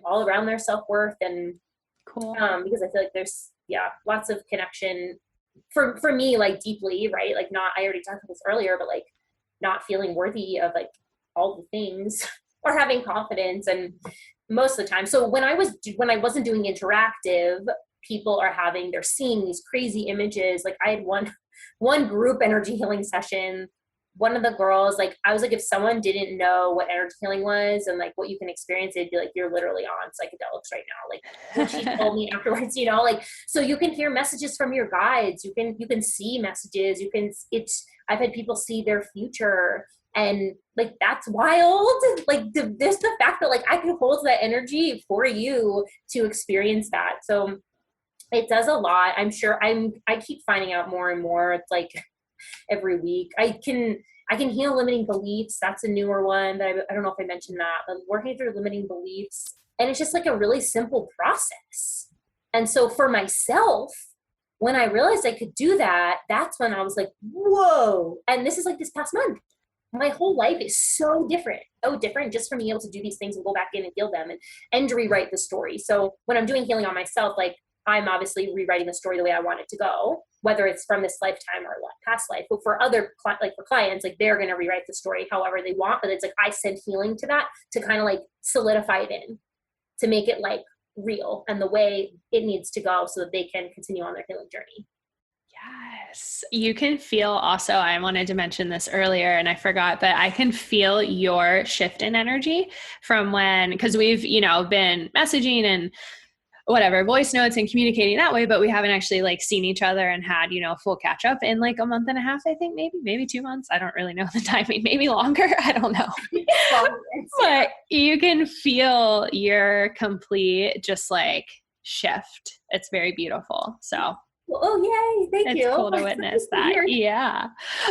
Speaker 2: all around their self-worth. And
Speaker 1: cool.
Speaker 2: Because I feel like there's lots of connection for me, like deeply, right? Like I already talked about this earlier, but like not feeling worthy of like all the things or having confidence. And most of the time, so when I wasn't doing interactive, they're seeing these crazy images. Like I had one group energy healing session. One of the girls, like, I was like, if someone didn't know what energy healing was and like what you can experience, it'd be like, you're literally on psychedelics right now. Like what she told me afterwards, like, so you can hear messages from your guides. You can see messages. I've had people see their future, and like, that's wild. Like there's the fact that like I can hold that energy for you to experience that. So it does a lot. I'm sure I keep finding out more and more. It's like, every week. I can heal limiting beliefs. That's a newer one that I don't know if I mentioned that, but working through limiting beliefs. And it's just like a really simple process. And so for myself, when I realized I could do that, that's when I was like, whoa. And this is like this past month. My whole life is so different just from being able to do these things and go back in and heal them and rewrite the story. So when I'm doing healing on myself, like I'm obviously rewriting the story the way I want it to go, whether it's from this lifetime or past life. But for other, like for clients, like they're going to rewrite the story however they want, but it's like I send healing to that to kind of like solidify it in, to make it like real and the way it needs to go so that they can continue on their healing journey.
Speaker 1: Yes. You can feel also, I wanted to mention this earlier and I forgot, but I can feel your shift in energy from when, because we've, been messaging and whatever, voice notes and communicating that way, but we haven't actually like seen each other and had, full catch up in like a month and a half, I think, maybe 2 months. I don't really know the timing, maybe longer. I don't know. But you can feel your complete just like shift. It's very beautiful. So
Speaker 2: oh, yay. Thank you.
Speaker 1: It's cool to witness that. Yeah.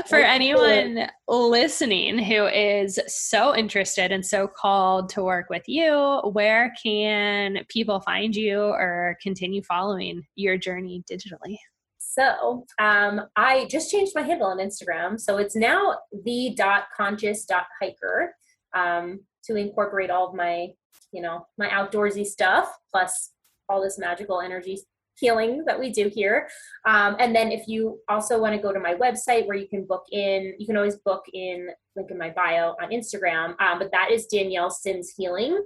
Speaker 1: For anyone listening who is so interested and so called to work with you, where can people find you or continue following your journey digitally?
Speaker 2: So I just changed my handle on Instagram. So it's now the.conscious.hiker to incorporate all of my, my outdoorsy stuff, plus all this magical energy healing that we do here. And then if you also want to go to my website where you can book in, you can always book in, link in my bio on Instagram. But that is Danielle Sims Healing,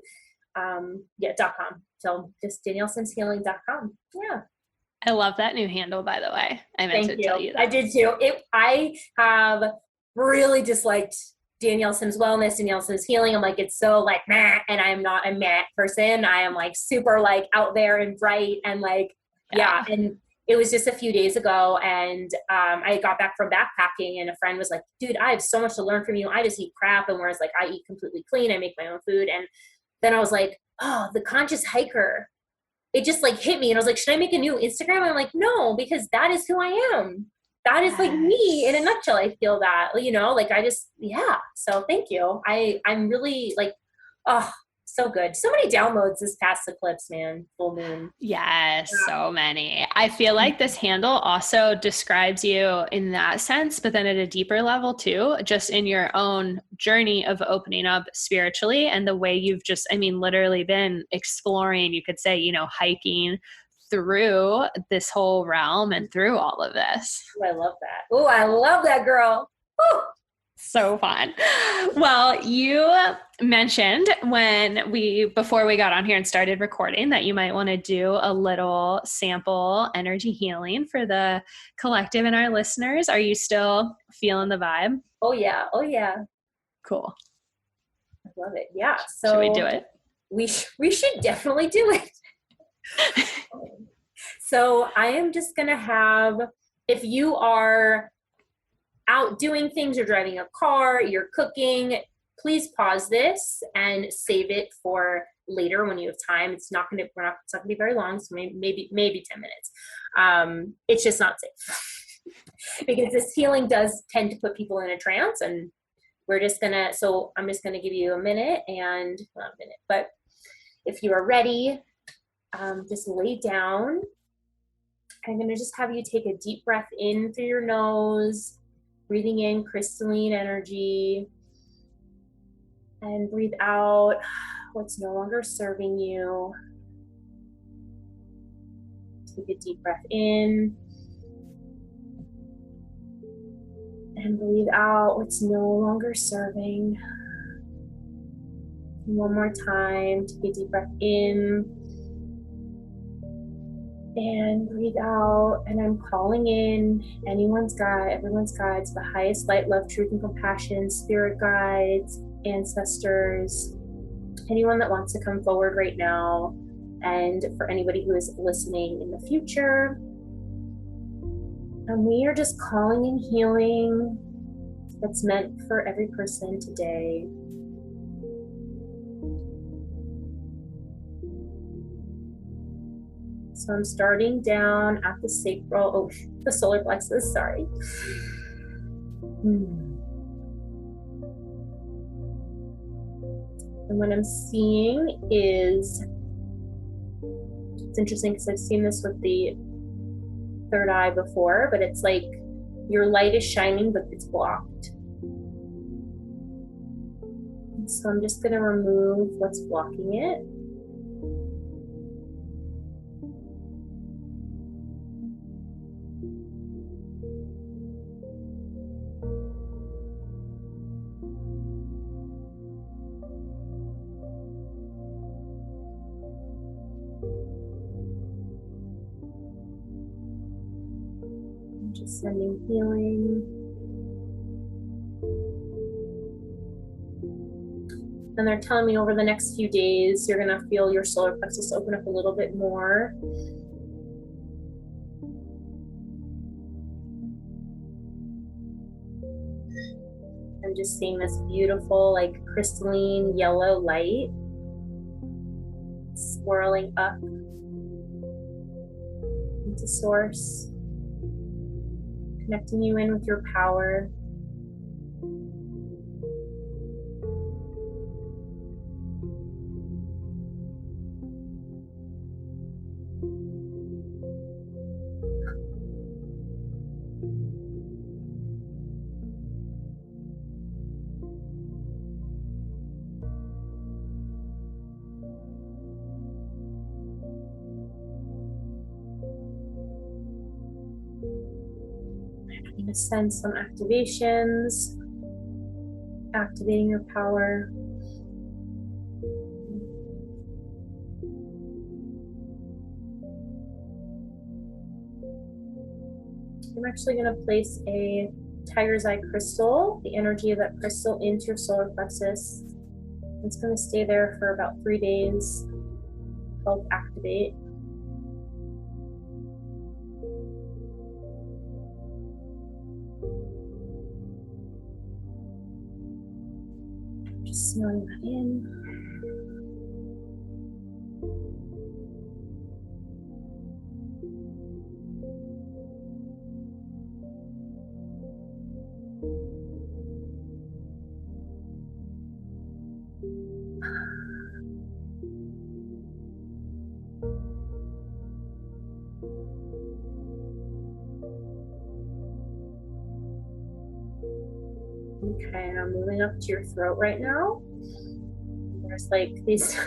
Speaker 2: .com. So just DanielleSimsHealing.com. Yeah.
Speaker 1: I love that new handle, by the way. I meant to tell you that.
Speaker 2: I did too. I have really disliked Danielle Sims Wellness, Danielle Sims Healing. I'm like, it's so like meh, and I'm not a meh person. I am like super like out there and bright and like, yeah. And it was just a few days ago and I got back from backpacking and a friend was like, dude, I have so much to learn from you. I just eat crap. And whereas like I eat completely clean, I make my own food. And then I was like, oh, the conscious hiker. It just like hit me and I was like, should I make a new Instagram? And I'm like, no, because that is who I am. That is like me in a nutshell. I feel that, like I just, yeah. So thank you. I'm really like, oh, so good. So many downloads this past eclipse, man. Full moon.
Speaker 1: Yes, so many. I feel like this handle also describes you in that sense, but then at a deeper level too, just in your own journey of opening up spiritually and the way you've just, literally been exploring, you could say, hiking through this whole realm and through all of this.
Speaker 2: Oh, I love that. Oh, I love that, girl. Woo!
Speaker 1: So fun. Well, you mentioned before we got on here and started recording that you might want to do a little sample energy healing for the collective and our listeners. Are you still feeling the vibe?
Speaker 2: Oh yeah. Oh yeah.
Speaker 1: Cool.
Speaker 2: I love it. Yeah. So
Speaker 1: should we do it?
Speaker 2: We should definitely do it. So I am just going to have, if you are out doing things, you're driving a car, you're cooking, please pause this and save it for later when you have time. It's not going to be very long. So maybe 10 minutes. It's just not safe because this healing does tend to put people in a trance, and I'm just going to give you a minute but if you are ready, just lay down. I'm going to just have you take a deep breath in through your nose, breathing in crystalline energy, and breathe out what's no longer serving you. Take a deep breath in, and breathe out what's no longer serving. One more time, take a deep breath in, and breathe out. And I'm calling in everyone's guides, the highest light, love, truth, and compassion, spirit guides, ancestors, anyone that wants to come forward right now, and for anybody who is listening in the future. And we are just calling in healing that's meant for every person today. So I'm starting down at the sacral, the solar plexus, sorry. And what I'm seeing is, it's interesting because I've seen this with the third eye before, but it's like your light is shining, but it's blocked. And so I'm just going to remove what's blocking it. Sending healing. And they're telling me over the next few days, you're gonna feel your solar plexus open up a little bit more. I'm just seeing this beautiful, like crystalline yellow light swirling up into source, connecting you in with your power. I'm going to send some activations, activating your power. I'm actually going to place a tiger's eye crystal, the energy of that crystal, into your solar plexus. It's going to stay there for about 3 days, help activate. Just smelling that in. Okay, I'm moving up to your throat right now. There's like these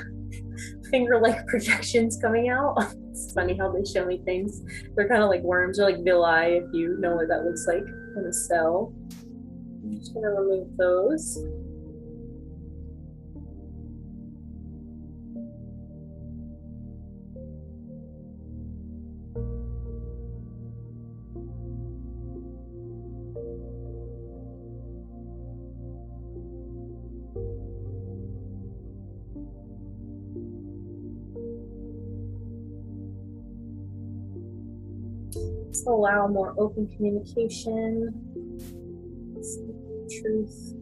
Speaker 2: finger-like projections coming out. It's funny how they show me things. They're kind of like worms or like villi, if you know what that looks like in a cell. I'm just gonna remove those. Let's allow more open communication, truth.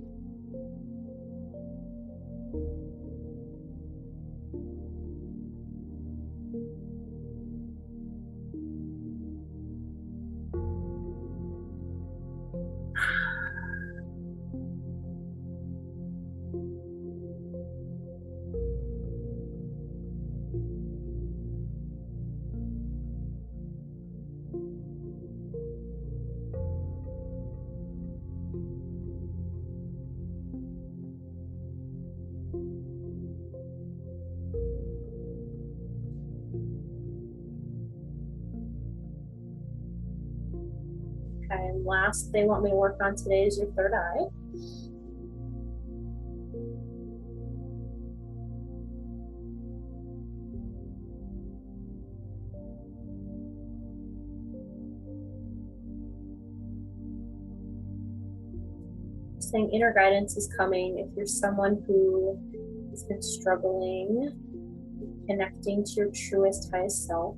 Speaker 2: Okay, and last they want me to work on today is your third eye. Saying inner guidance is coming if you're someone who has been struggling connecting to your truest, highest self.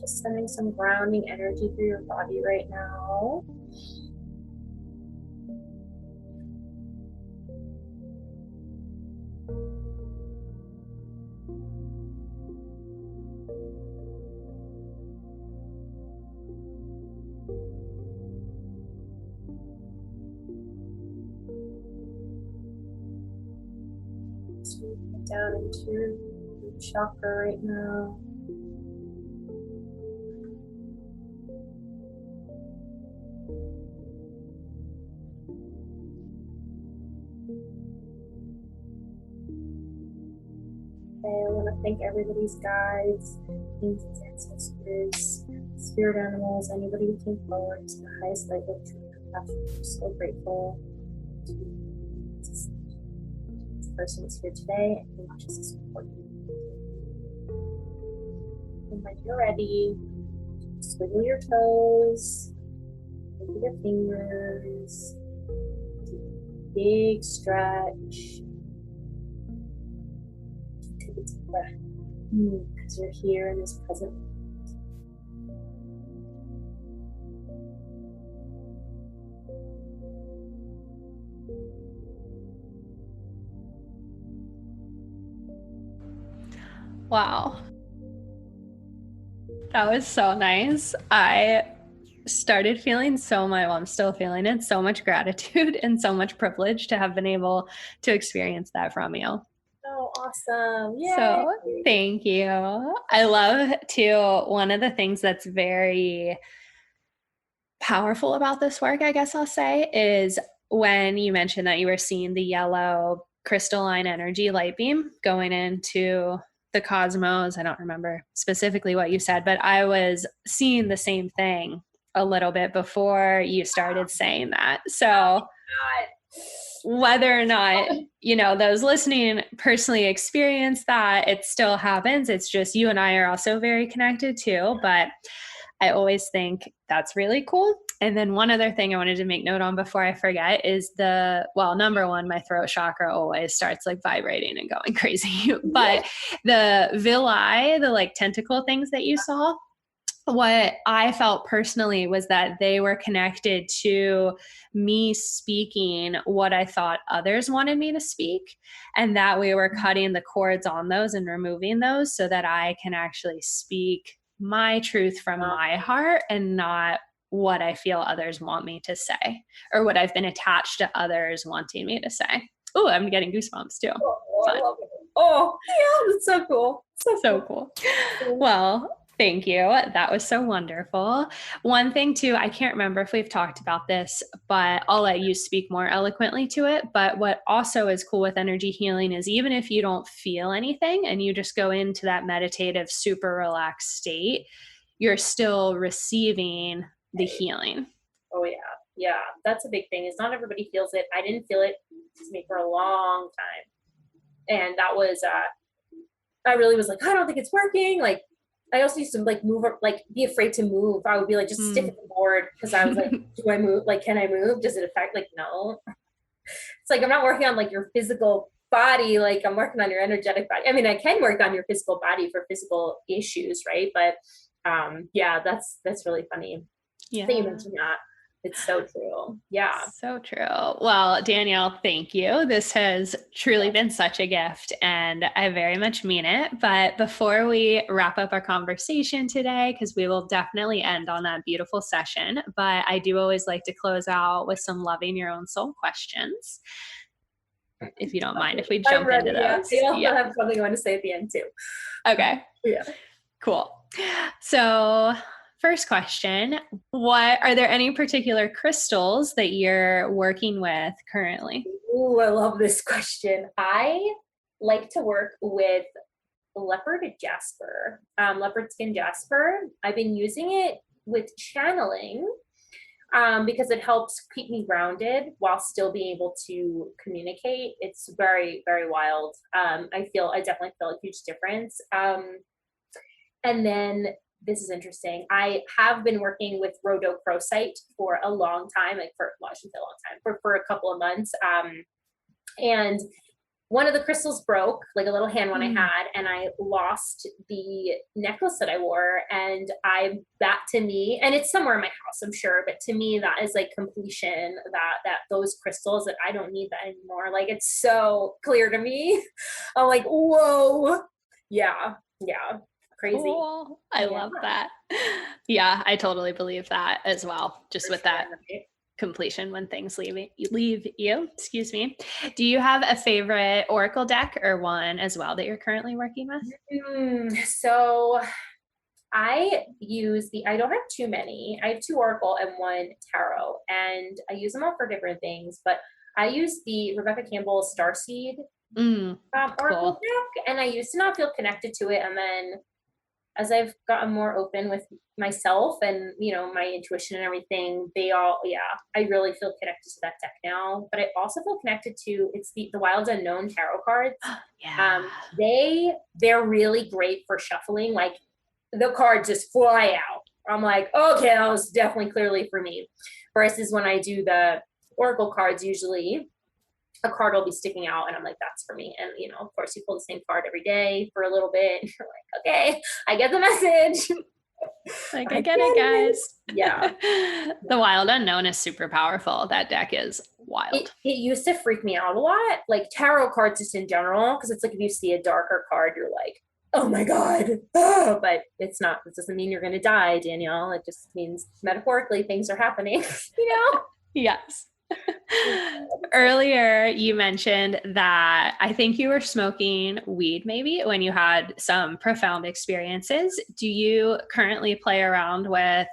Speaker 2: Just sending some grounding energy through your body right now. Down into your chakra right now. Okay, I want to thank everybody's guides, angels, ancestors, spirit animals, anybody who came forward to the highest level of true compassion. I'm so grateful to this person is here today and watches this recording. And when you're ready, squiggle your toes, wiggle your fingers, big stretch. Take a deep breath, because you're here in this present moment.
Speaker 1: Wow. That was so nice. I started feeling I'm still feeling it, so much gratitude and so much privilege to have been able to experience that from you.
Speaker 2: Oh, awesome. Yay.
Speaker 1: So thank you. I love too, one of the things that's very powerful about this work, I guess I'll say, is when you mentioned that you were seeing the yellow crystalline energy light beam going into the cosmos. I don't remember specifically what you said, but I was seeing the same thing a little bit before you started saying that. So whether or not, those listening personally experience that, it still happens. It's just you and I are also very connected too. But I always think that's really cool. And then one other thing I wanted to make note on before I forget is number one, my throat chakra always starts like vibrating and going crazy. But the villi, the like tentacle things that you saw, what I felt personally was that they were connected to me speaking what I thought others wanted me to speak, and that we were cutting the cords on those and removing those so that I can actually speak my truth from my heart and not what I feel others want me to say or what I've been attached to others wanting me to say. Oh, I'm getting goosebumps too.
Speaker 2: Oh, I love it. Oh, yeah, that's so cool.
Speaker 1: So cool. Well, thank you. That was so wonderful. One thing too, I can't remember if we've talked about this, but I'll let you speak more eloquently to it. But what also is cool with energy healing is even if you don't feel anything and you just go into that meditative, super relaxed state, you're still receiving the healing.
Speaker 2: Oh yeah. Yeah. That's a big thing is not everybody feels it. I didn't feel it to me for a long time. And that was, I really was like, I don't think it's working. Like, I also used to like move, like be afraid to move. I would be like just stiff at the board because I was like, do I move? Like, can I move? Does it affect? Like, no. It's like I'm not working on like your physical body. Like I'm working on your energetic body. I mean, I can work on your physical body for physical issues, right? But yeah, that's really funny.
Speaker 1: Yeah.
Speaker 2: That you mentioned that. It's so true. Yeah.
Speaker 1: So true. Well, Danielle, thank you. This has truly been such a gift and I very much mean it. But before we wrap up our conversation today, because we will definitely end on that beautiful session, but I do always like to close out with some loving your own soul questions. If you don't mind, if we jump into those.
Speaker 2: Yeah. I also have something I want to say at the end too.
Speaker 1: Okay.
Speaker 2: Yeah.
Speaker 1: Cool. So first question, are there any particular crystals that you're working with currently?
Speaker 2: Ooh, I love this question. I like to work with leopard jasper, leopard skin jasper. I've been using it with channeling because it helps keep me grounded while still being able to communicate. It's very, very wild. I definitely feel a huge difference. And then this is interesting. I have been working with rhodochrosite for a long time, I shouldn't say a long time, for a couple of months. And one of the crystals broke, like a little hand one I had, and I lost the necklace that I wore. And that to me, and it's somewhere in my house, I'm sure, but to me, that is like completion, that those crystals, that I don't need that anymore. Like, it's so clear to me. I'm like, whoa. Yeah. Yeah. Crazy.
Speaker 1: Cool. I love that. Yeah, I totally believe that as well. Just with that completion when things leave you. Excuse me. Do you have a favorite oracle deck or one as well that you're currently working with?
Speaker 2: So I don't have too many. I have 2 oracle and 1 tarot, and I use them all for different things, but I use the Rebecca Campbell Starseed oracle deck, and I used to not feel connected to it. And then as I've gotten more open with myself and, my intuition and everything, I really feel connected to that deck now. But I also feel connected to, it's the Wild Unknown tarot cards. They're really great for shuffling. Like, the cards just fly out. I'm like, okay, that was definitely clearly for me. Versus when I do the oracle cards, usually a card will be sticking out and I'm like, that's for me. And of course, you pull the same card every day for a little bit and you're like, okay, I get the message.
Speaker 1: Like, I get it, guys.
Speaker 2: Yeah.
Speaker 1: The Wild Unknown is super powerful. That deck is wild.
Speaker 2: It used to freak me out a lot, like tarot cards just in general, because it's like if you see a darker card, you're like, oh my God. Oh, but it's not. It doesn't mean you're going to die, Danielle. It just means metaphorically things are happening,
Speaker 1: Yes. Earlier, you mentioned that I think you were smoking weed maybe when you had some profound experiences. Do you currently play around with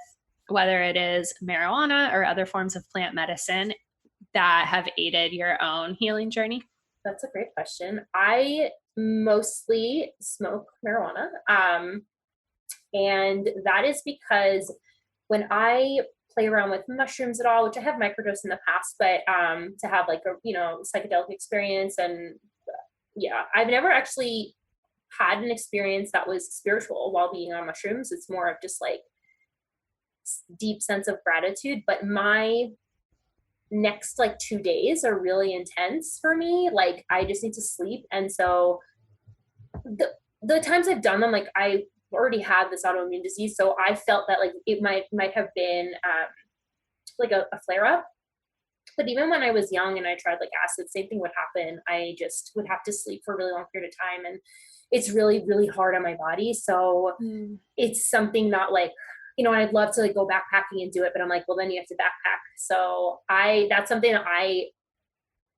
Speaker 1: whether it is marijuana or other forms of plant medicine that have aided your own healing journey?
Speaker 2: That's a great question. I mostly smoke marijuana. And that is because when I play around with mushrooms at all, which I have microdosed in the past, but to have like a psychedelic experience, and I've never actually had an experience that was spiritual while being on mushrooms. It's more of just like deep sense of gratitude. But my next like 2 days are really intense for me. Like, I just need to sleep, and so the times I've done them, like, I already had this autoimmune disease, so I felt that like it might have been like a flare up. But even when I was young and I tried like acid, same thing would happen. I just would have to sleep for a really long period of time, and it's really, really hard on my body. So it's something not like, I'd love to like go backpacking and do it, but I'm like, well, then you have to backpack. So that's something that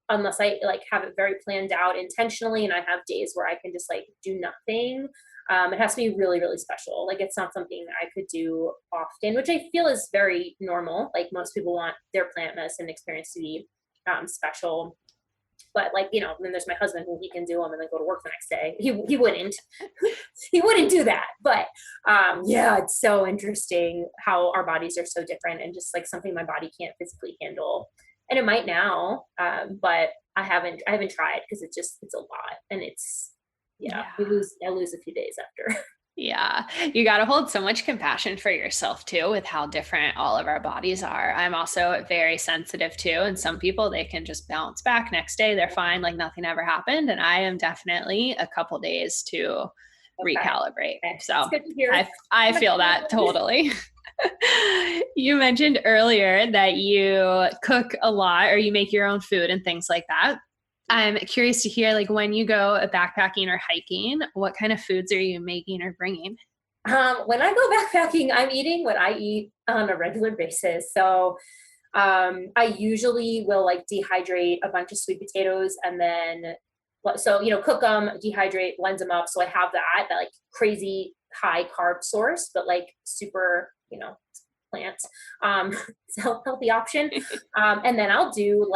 Speaker 2: unless I like have it very planned out intentionally and I have days where I can just like do nothing, it has to be really, really special. Like, it's not something I could do often, which I feel is very normal. Like, most people want their plant medicine experience to be special. But like, then there's my husband who he can do them and then go to work the next day. He wouldn't, he wouldn't do that. But it's so interesting how our bodies are so different, and just like something my body can't physically handle. And it might now, but I haven't tried, because it's a lot, and I lose a few days after.
Speaker 1: Yeah. You got to hold so much compassion for yourself too, with how different all of our bodies are. I'm also very sensitive too. And some people, they can just bounce back next day. They're fine. Like nothing ever happened. And I am definitely a couple days to recalibrate. Okay. So I feel that totally. You mentioned earlier that you cook a lot, or you make your own food and things like that. I'm curious to hear, like, when you go backpacking or hiking, what kind of foods are you making or bringing?
Speaker 2: When I go backpacking, I'm eating what I eat on a regular basis. So I usually will like dehydrate a bunch of sweet potatoes, and then cook them, dehydrate, blend them up. So I have that like crazy high carb source, but like super, plant, healthy option. And then I'll do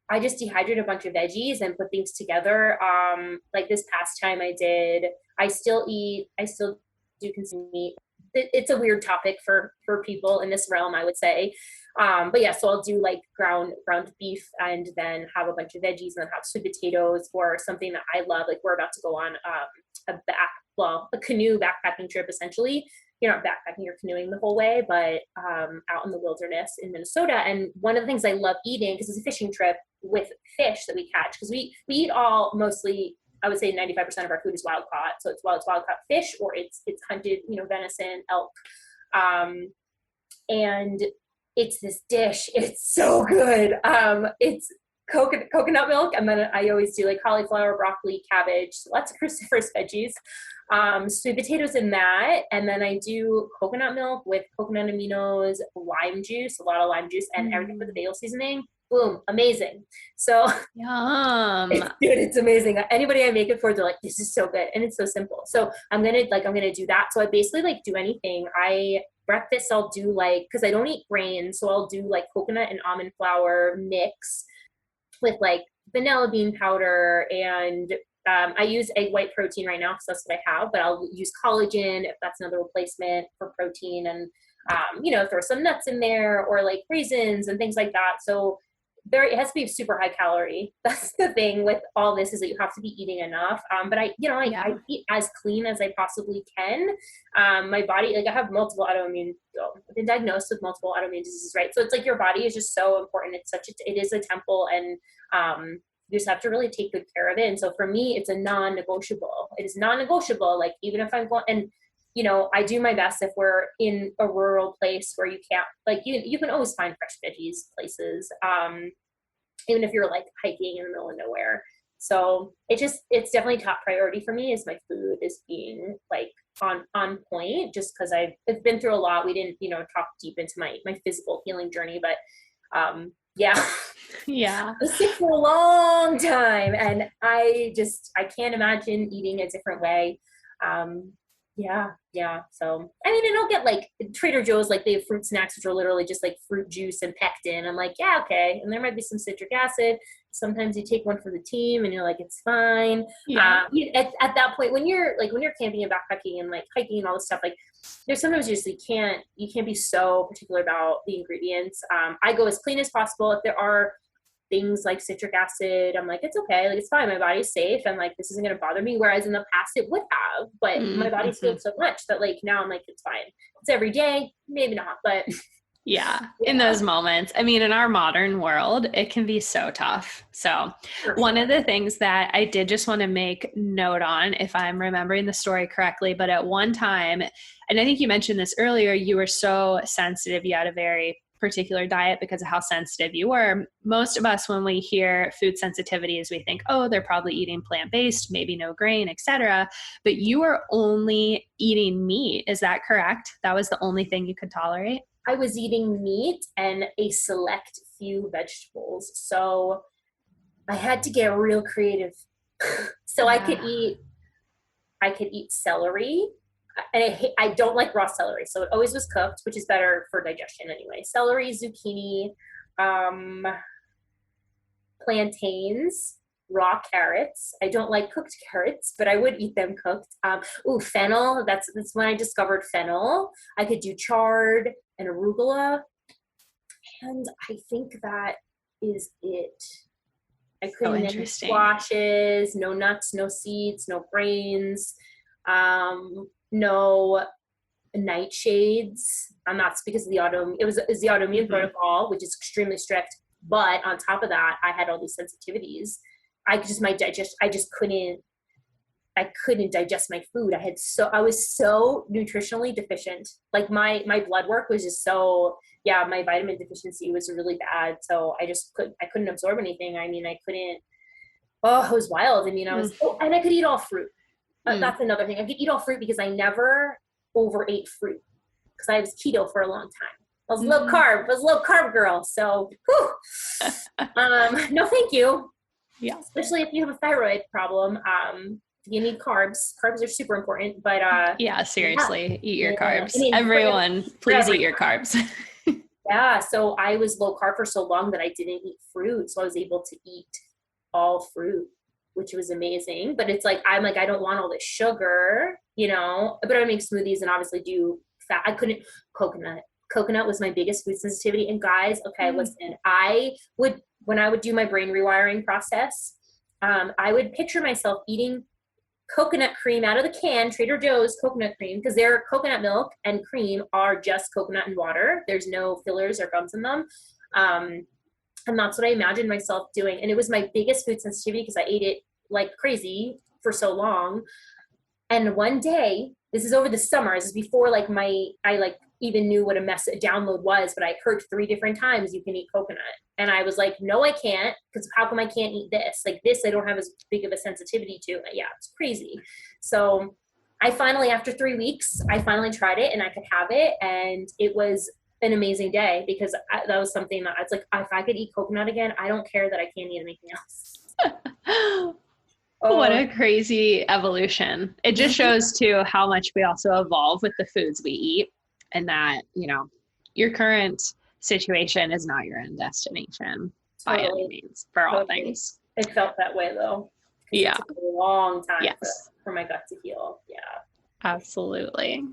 Speaker 2: I just dehydrate a bunch of veggies and put things together. Like this past time I still do consume meat. It's a weird topic for people in this realm, I would say. But yeah, so I'll do like ground beef, and then have a bunch of veggies, and then have sweet potatoes, or something that I love. Like, we're about to go on a canoe backpacking trip, essentially. You're not backpacking, you're canoeing the whole way, but out in the wilderness in Minnesota. And one of the things I love eating, because it's a fishing trip, with fish that we catch, because we eat all, mostly, I would say 95% of our food is wild caught. So it's wild caught fish, or it's hunted, venison, elk. And it's this dish. It's so good. It's coconut milk. And then I always do like cauliflower, broccoli, cabbage, lots of cruciferous veggies, sweet potatoes in that. And then I do coconut milk with coconut aminos, lime juice, a lot of lime juice, and everything with the bagel seasoning. Boom, amazing. So
Speaker 1: Yum.
Speaker 2: It's amazing. Anybody I make it for, they're like, this is so good. And it's so simple. So I'm gonna do that. So I basically like do anything. Breakfast, I'll do like, cause I don't eat grains. So I'll do like coconut and almond flour mix with like vanilla bean powder, and I use egg white protein right now because that's what I have, but I'll use collagen if that's another replacement for protein, and throw some nuts in there, or like raisins and things like that. So it has to be super high calorie. That's the thing with all this, is that you have to be eating enough. But I eat as clean as I possibly can. My body, like I have multiple I've been diagnosed with multiple autoimmune diseases, right? So it's like your body is just so important. It is a temple, and you just have to really take good care of it. And so for me, it's a non-negotiable. It is non-negotiable. Like even if I'm going, and I do my best if we're in a rural place where you can't, like you can always find fresh veggies places, even if you're like hiking in the middle of nowhere. So it's definitely top priority for me, is my food is being like on point, just because I've been through a lot. We didn't, talk deep into my physical healing journey, but yeah.
Speaker 1: Yeah.
Speaker 2: I was sick for a long time, and I can't imagine eating a different way. Yeah. So, and I'll get like Trader Joe's, like they have fruit snacks, which are literally just like fruit juice and pectin. I'm like, yeah, okay. And there might be some citric acid. Sometimes you take one for the team and you're like, it's fine.
Speaker 1: Yeah.
Speaker 2: At that point, when you're camping and backpacking and like hiking and all this stuff, like there's sometimes you can't be so particular about the ingredients. I go as clean as possible. If there are things like citric acid, I'm like, it's okay, like it's fine, my body's safe, and like this isn't going to bother me, whereas in the past it would have, but my body's healed so much that like now I'm like, it's fine. It's every day, maybe not, but
Speaker 1: yeah, in those moments. In our modern world, it can be so tough. So one of the things that I did just want to make note on, if I'm remembering the story correctly, but at one time, and I think you mentioned this earlier, you were so sensitive, you had a very particular diet because of how sensitive you were. Most of us, when we hear food sensitivities, we think, oh, they're probably eating plant-based, maybe no grain, etc. But you were only eating meat. Is that correct? That was the only thing you could tolerate?
Speaker 2: I was eating meat and a select few vegetables. So I had to get real creative. So I could eat celery. And I don't like raw celery, so it always was cooked, which is better for digestion anyway. Celery, zucchini, plantains, raw carrots. I don't like cooked carrots, but I would eat them cooked. Fennel. That's when I discovered fennel. I could do chard and arugula, and I think that is it. I couldn't eat squashes, no nuts, no seeds, no grains. No nightshades. I'm not, because of the autoimmune protocol, which is extremely strict. But on top of that, I had all these sensitivities. I just couldn't digest my food. I was so nutritionally deficient. Like my blood work was just so, my vitamin deficiency was really bad. So I couldn't absorb anything. It was wild. And I could eat all fruit. That's another thing. I could eat all fruit because I never overate fruit, because I was keto for a long time. I was low carb girl. So, no, thank you.
Speaker 1: Yeah.
Speaker 2: Especially if you have a thyroid problem. You need carbs. Carbs are super important, but
Speaker 1: yeah, seriously, eat your carbs. Everyone, please eat your carbs.
Speaker 2: Yeah. So I was low carb for so long that I didn't eat fruit. So I was able to eat all fruit, which was amazing. But it's like, I don't want all this sugar, but I would make smoothies and obviously do fat. I couldn't, coconut was my biggest food sensitivity. And guys, okay, listen, when I would do my brain rewiring process, I would picture myself eating coconut cream out of the can, Trader Joe's coconut cream, because their coconut milk and cream are just coconut and water. There's no fillers or gums in them. And that's what I imagined myself doing. And it was my biggest food sensitivity because I ate it like crazy for so long. And one day, this is over the summer, this is before like I like even knew what a download was, but I heard 3 different times you can eat coconut. And I was like, no, I can't, because how come I can't eat this? Like this, I don't have as big of a sensitivity to. Yeah, it's crazy. So I finally, after 3 weeks, I finally tried it and I could have it. And it was an amazing day because that was something that I was like, if I could eat coconut again, I don't care that I can't eat anything else.
Speaker 1: What a crazy evolution. It just shows too how much we also evolve with the foods we eat, and that, you know, your current situation is not your end destination by any means for all things.
Speaker 2: It felt that way though.
Speaker 1: Yeah.
Speaker 2: It took a long time for my gut to heal. Yeah.
Speaker 1: Absolutely.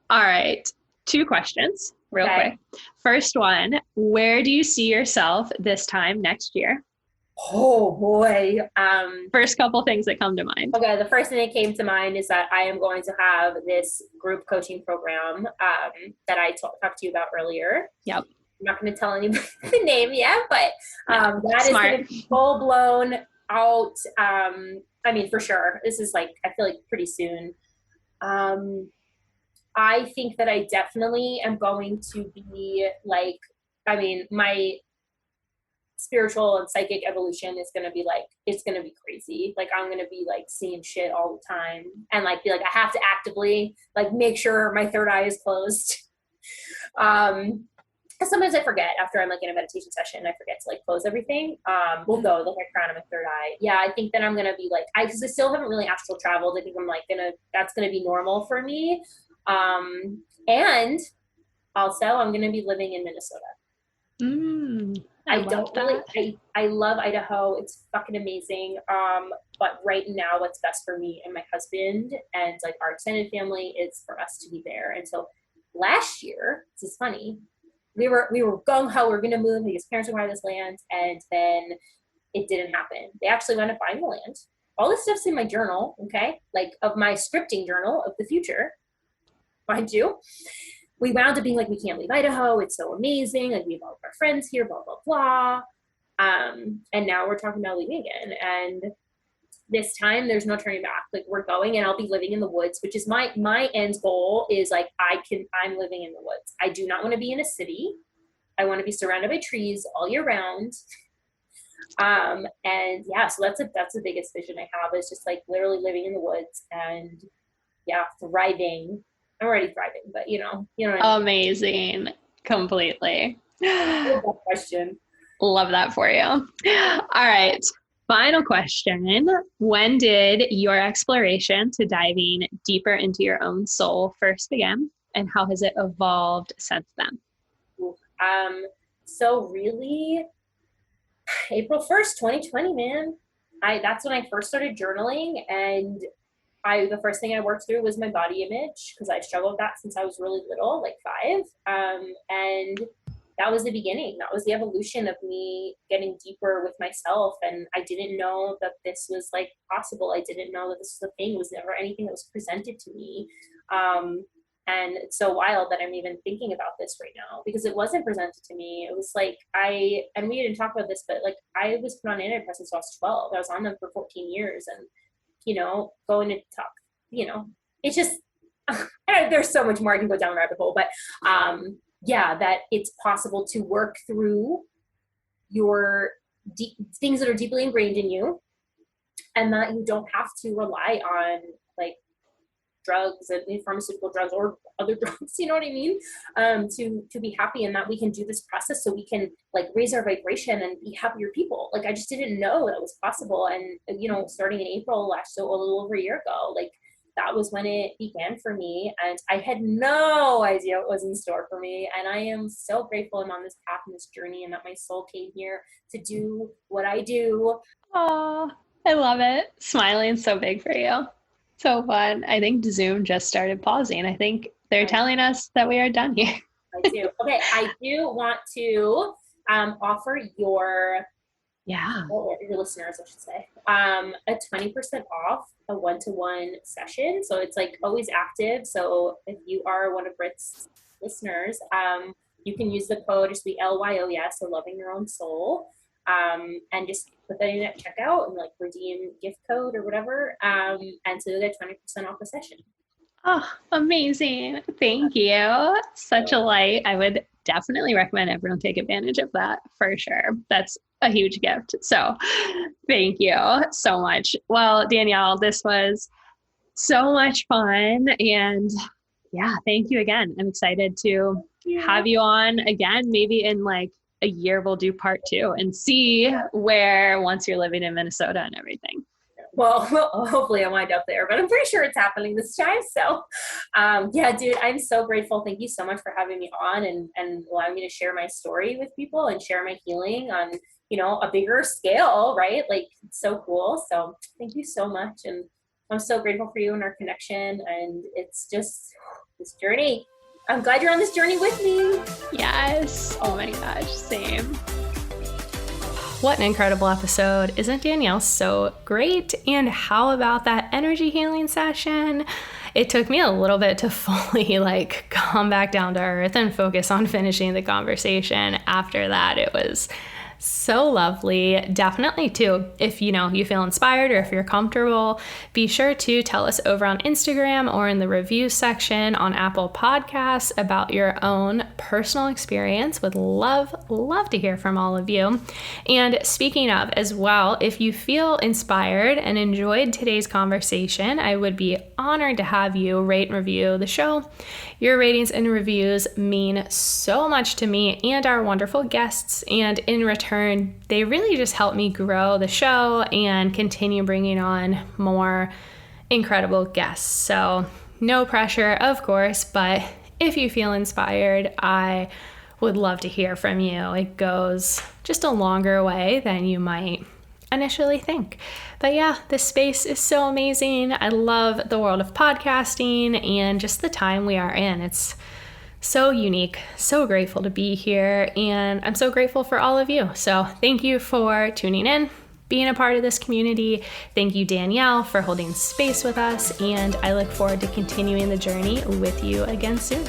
Speaker 1: All right. 2 questions real quick. First one, where do you see yourself this time next year?
Speaker 2: Oh boy.
Speaker 1: First couple things that come to mind.
Speaker 2: Okay, the first thing that came to mind is that I am going to have this group coaching program that I talked to you about earlier.
Speaker 1: Yep.
Speaker 2: I'm not going to tell anybody the name yet, but that is going to be full blown out. I mean, for sure. This is like, I feel like pretty soon. I think that I definitely am going to be like, I mean, my spiritual and psychic evolution is going to be like, it's going to be crazy. Like I'm going to be like seeing shit all the time and like be like, I have to actively like make sure my third eye is closed. Sometimes I forget after I'm like in a meditation session, I forget to like close everything. We'll go like I crown on my third eye. Yeah. I think that I'm going to be like, cause I still haven't really astral traveled. I think I'm like that's going to be normal for me. And also I'm going to be living in Minnesota. I love Idaho. It's fucking amazing. But right now what's best for me and my husband and like our extended family is for us to be there. And so last year, this is funny, we were gung-ho, we were going to move, his parents would buy this land, and then it didn't happen. They actually wound up buying the land. All this stuff's in my journal, okay? Like of my scripting journal of the future, mind you. We wound up being like, we can't leave Idaho. It's so amazing. Like we have all of our friends here, blah, blah, blah. And now we're talking about leaving again. And this time there's no turning back. Like we're going and I'll be living in the woods, which is my end goal is like, I'm living in the woods. I do not want to be in a city. I want to be surrounded by trees all year round. And yeah, so that's the biggest vision I have is just like literally living in the woods and yeah, thriving. I'm already thriving, but you know what I mean?
Speaker 1: Amazing. Completely.
Speaker 2: Good question.
Speaker 1: Love that for you. All right. Final question. When did your exploration to diving deeper into your own soul first begin, and how has it evolved since then?
Speaker 2: So really April 1st, 2020, man. That's when I first started journaling, and the first thing I worked through was my body image because I struggled with that since I was really little, like 5. And that was the beginning. That was the evolution of me getting deeper with myself. And I didn't know that this was like possible. I didn't know that this was a thing. It was never anything that was presented to me. And it's so wild that I'm even thinking about this right now because it wasn't presented to me. It was like and we didn't talk about this, but like I was put on antidepressants when I was 12. I was on them for 14 years and, you know, going to talk, you know, it's just, there's so much more I can go down the rabbit hole, but yeah, that it's possible to work through your things that are deeply ingrained in you and that you don't have to rely on like drugs and pharmaceutical drugs or other drugs, you know what I mean? To be happy, and that we can do this process so we can like raise our vibration and be happier people. Like I just didn't know that was possible. And, you know, starting in April so a little over a year ago, like that was when it began for me. And I had no idea what was in store for me. And I am so grateful I'm on this path and this journey and that my soul came here to do what I do.
Speaker 1: Oh, I love it. Smiling so big for you. So fun. I think Zoom just started pausing. I think they're telling us that we are done here.
Speaker 2: I do. Okay. I do want to offer your listeners, I should say, a 20% off a one-to-one session. So it's like always active. So if you are one of Britt's listeners, you can use the code, just the LYOS, so loving your own soul, and just put that in at checkout and like redeem gift code or whatever. And so you'll get 20% off the session.
Speaker 1: Oh, amazing. Thank you. Such a light. I would definitely recommend everyone take advantage of that for sure. That's a huge gift. So thank you so much. Well, Danielle, this was so much fun. And yeah, thank you again. I'm excited to have you on again. Maybe in like a year, we'll do part 2 and see where, once you're living in Minnesota and everything.
Speaker 2: Well, hopefully I'll wind up there, but I'm pretty sure it's happening this time. So, yeah, dude, I'm so grateful. Thank you so much for having me on and allowing me to share my story with people and share my healing on, you know, a bigger scale, right? Like, it's so cool. So thank you so much. And I'm so grateful for you and our connection. And it's just this journey. I'm glad you're on this journey with me.
Speaker 1: Yes. Oh my gosh. Same. What an incredible episode. Isn't Danielle so great? And how about that energy healing session? It took me a little bit to fully like come back down to earth and focus on finishing the conversation. After that, it was so lovely. Definitely too, if you feel inspired or if you're comfortable, be sure to tell us over on Instagram or in the review section on Apple Podcasts about your own personal experience. Would love to hear from all of you. And speaking of as well, if you feel inspired and enjoyed today's conversation, I would be honored to have you rate and review the show. Your ratings and reviews mean so much to me and our wonderful guests, and in return, they really just help me grow the show and continue bringing on more incredible guests. So no pressure, of course, but if you feel inspired, I would love to hear from you. It goes just a longer way than you might initially think. But yeah, this space is so amazing. I love the world of podcasting and just the time we are in. It's so unique, so grateful to be here, and I'm so grateful for all of you. So thank you for tuning in, being a part of this community. Thank you, Danielle, for holding space with us, and I look forward to continuing the journey with you again soon.